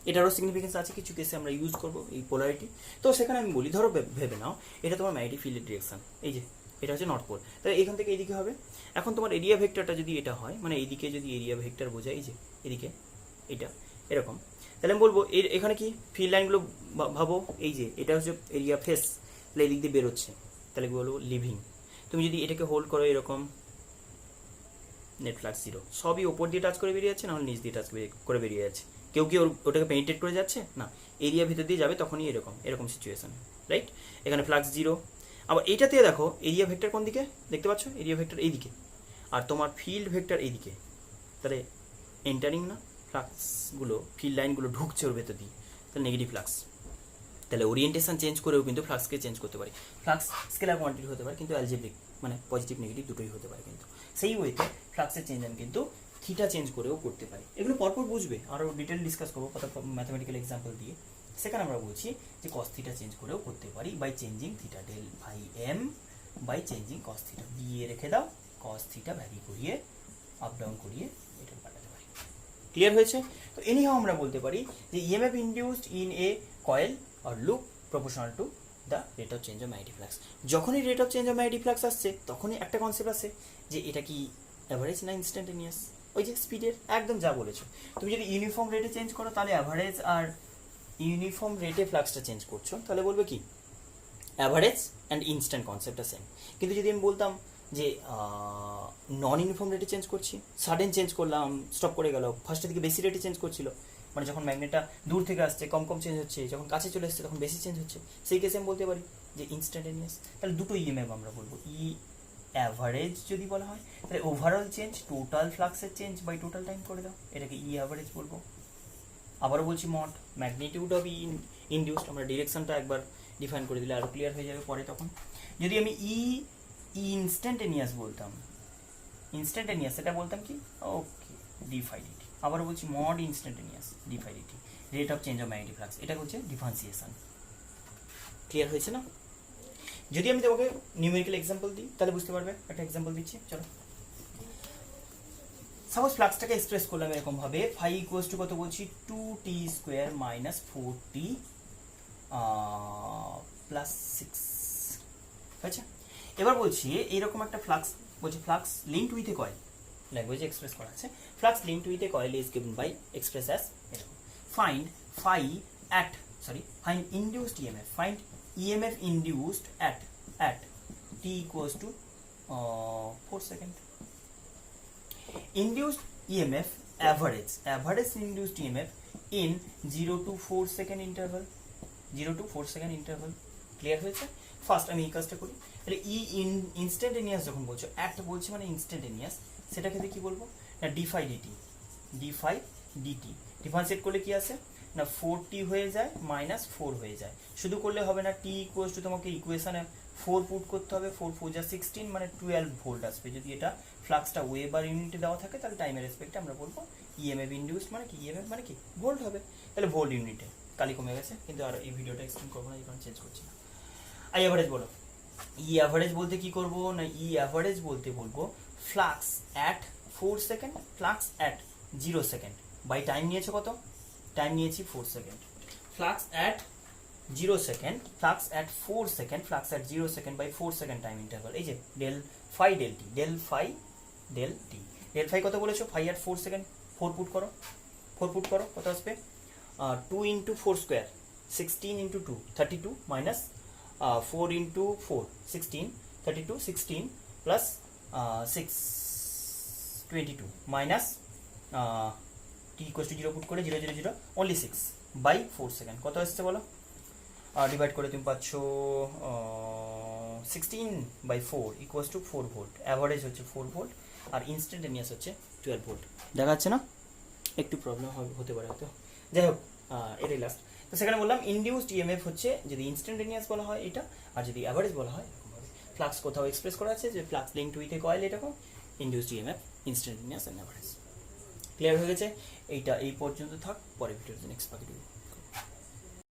এটারও সিগনিফিকেন্স আছে, কিছু কেসে আমরা ইউজ করবো এই পোলারিটি। তো সেখানে আমি বলি, ধরো ভেবে নাও এটা তোমার ম্যাগনেটিক ফিল্ডের ডিরেকশন, এই যে এটা হচ্ছে নর্থ পোল, তাহলে এখান থেকে এইদিকে হবে। এখন তোমার এরিয়া ভেক্টরটা যদি এটা হয়, মানে এইদিকে যদি এরিয়া ভেক্টর বোঝায়, এই যে এদিকে এটা এরকম, তাহলে আমি বলবো এখানে কি ফিল্ড লাইনগুলো ভাবো, এই যে এটা হচ্ছে এরিয়া ফেস, তাহলে এদিক দিয়ে বেরোচ্ছে, তাহলে কি বলবো? লিভিং। তুমি যদি এটাকে হোল্ড করো এরকম, নেট ফ্লাক্স 0, সবই ওপর দিয়ে টাচ করে বেরিয়ে যাচ্ছে, নাহলে নিচ দিয়ে টাচ করে বেরিয়ে যাচ্ছে। কেউ কি ওটাকে পেনিট্রেট করে যাচ্ছে না, এরিয়া ভিতর দিয়ে যাবে, তখনই এরকম সিচুয়েশন, রাইট? এখানে ফ্লাক্স 0। আবার এইটাতে দেখো এরিয়া ভেক্টর কোন দিকে দেখতে পাচ্ছ? এরিয়া ভেক্টর এইদিকে, আর তোমার ফিল্ড ভেক্টর এইদিকে। তাহলে এন্টারিং না, ফ্লাক্সগুলো ফিল্ড লাইনগুলো ঢুকছে ওর ভেতর দিয়ে, তাহলে নেগেটিভ ফ্লাক্স। তাহলে ওরিয়েন্টেশন চেঞ্জ করেও কিন্তু ফ্লাক্সকে চেঞ্জ করতে পারি। ফ্লাক্স স্কেলার কোয়ান্টিটি হতে পারে, কিন্তু অ্যালজেব্রিক মানে পজিটিভ নেগেটিভ দুটোই হতে পারে। কিন্তু সেই ওয়েতে ফ্লাক্সের চেঞ্জ আমি কিন্তু থিটা চেঞ্জ করেও করতে পারি। এগুলো পরপর বুঝবে, আরও ডিটেল ডিসকাস করবো কত ম্যাথমেটিক্যাল এক্সাম্পল দিয়ে। সেখানে আমরা বলছি যে কস থিটা চেঞ্জ করেও করতে পারি by changing theta del by M by changing cos theta. দিয়ে রেখে দাও, কস থিটা ভ্যারি করিয়ে আপ ডাউন করিয়ে এটা পাঠাতে পারি। ক্লিয়ার হয়েছে? তো এনিহাও আমরা বলতে পারি যে EMF induced in a coil or loop proportional to the rate of change of magnetic flux. যখনই rate of change of magnetic flux আসছে তখনই একটা কনসেপ্ট আসে যে এটা কি অ্যাভারেজ না ইনস্ট্যান্টেনিয়াস। ওই যে স্পিডের একদম যা বলেছো, তুমি যদি ইউনিফর্ম রেটে চেঞ্জ করো তাহলে অ্যাভারেজ, আর ইউনিফর্ম রেটে ফ্লাক্সটা চেঞ্জ করছো তাহলে বলবে কি অ্যাভারেজ অ্যান্ড ইনস্ট্যান্ট কনসেপ্টটা সেম। কিন্তু যদি আমি বলতাম যে নন ইউনিফর্ম রেটে চেঞ্জ করছি, সাডেন চেঞ্জ করলাম, স্টপ করে গেল, ফার্স্টের দিকে বেশি রেটে চেঞ্জ করছিল, মানে যখন ম্যাগনেটটা দূর থেকে আসছে কম কম চেঞ্জ হচ্ছে, যখন কাছে চলে আসছে তখন বেশি চেঞ্জ হচ্ছে, সেই কেসে আমি বলতে পারি যে ইনস্ট্যান্টেনিয়াস। তাহলে দুটো ইএমএফ আমরা বলবো। অ্যাভারেজ যদি বলা হয় তাহলে ওভারঅল চেঞ্জ, টোটাল ফ্লাক্সের চেঞ্জ বাই টোটাল টাইম করে দাও, এটাকে অ্যাভারেজ বলবো। আবারও বলছি মড ম্যাগনিটিউড অফ ইনডিউসড, আমরা ডিরেকশনটা একবার ডিফাইন করে দিলে আরও ক্লিয়ার হয়ে যাবে পরে। তখন যদি আমি ইনস্ট্যান্টেনিয়াস বলতাম, ইনস্ট্যান্টেনিয়াস এটা বলতাম কি ওকে ডিফাইডিটি। আবারও বলছি mod instantaneous d phi d t, rate of change of magnetic flux, এটা হচ্ছে ডিফারেন্সিয়েশন। ক্লিয়ার হয়েছে না? যদি আমি তোমাকে নিউমেরিক্যাল এক্সাম্পল দিই তাহলে বুঝতে পারবে। একটা এক্সাম্পল দিচ্ছি, চলো। সাপোজ ফ্লাক্সটাকে এক্সপ্রেস করলাম এরকম ভাবে, ফাই ইকুয়ালস টু কত বলছি 2t square minus 4t plus 6, আচ্ছা। এবার বলছি এইরকম একটা ফ্লাক্স, বলছি flux linked with a coil, ল্যাঙ্গুয়েজে এক্সপ্রেস করা আছে। Flux linked with a coil is given by express as এরকম, find find induced EMF, find EMF induced at t equals to 4 seconds. Induced EMF average induced EMF in 0 to 4 second interval, 0 to 4 second interval. Clear হয়েছে? First আমি এই কাজটা করি। তাহলে instantaneous যখন বলছো, at বলছি মানে ইনস্ট্যান্টেনিয়াস, সেটাকে কি বলবো না ডিফাই ডিটি। ডিফারেন্সিয়েট করলে কি আসে না 4t হয়ে যায় মাইনাস 4 হয়ে যায়। শুধু করলে হবে না, t ইকুয়ালস টু তোমাকে ইকুয়েশনে 4 পুট করতে হবে, 4 4 যা 16 মানে 12 ভোল্ট আসবে। যদি এটা ফ্লাক্সটা ওয়েভ আর ইউনিটে দেওয়া থাকে তাহলে টাইমের রেসপেক্টে আমরা বলবো ইএমএফ ইনডিউসড মানে কি, ইএমএফ মানে কি ভোল্ট হবে। তাহলে ভোল্ট ইউনিটে কালি কমে গেছে, কিন্তু আর এই ভিডিওটা এক্সটেন্ড করবো না, এখন চেঞ্জ করছি না। আই অ্যাভারেজ বলো, অ্যাভারেজ বলতে কি করবো না অ্যাভারেজ বলতে বলবো flux at 4 second, flux at 0 second by time নিয়েছে কত, টাইম নিয়েছি 4 second. Flux at 0 second, flux at 4 second, flux at 0 second by 4 second time interval. এই যে ডেল ফাই ডেল ফাই কত বলেছো, ফাই অ্যাট 4 সেকেন্ড, 4 পুট করো কত আসবে 2 into 4 square 16 into 2 32 minus 4 into 4 16 32 16 plus 6 22 minus t equals to 0 put করে 0 0 0 only 6 by 4 second কত আসছে বলো, ডিভাইড করে তুমি পাচ্ছ 16 by 4 equals to 4 volt. Average হচ্ছে 4 ভোল্ট আর ইনস্ট্যান্টেনিয়াস হচ্ছে 12 ভোল্ট। দেখা যাচ্ছে না? একটু প্রবলেম হতে পারে হয়তো, যাই হোক এটাই লাস্ট। তো সেখানে বললাম ইনডিউসড ইএমএফ হচ্ছে যদি ইনস্ট্যান্টেনিয়াস বলা হয় এটা, আর যদি অ্যাভারেজ বলা হয় এরকমভাবে। ফ্লাক্স কোথাও এক্সপ্রেস করা আছে যে flux linked with a coil, এরকম induced EMF instantaneous and average. Clear হয়ে গেছে? এইটা এই পর্যন্ত থাক, পরে ভিডিওতে নেক্সট বাকি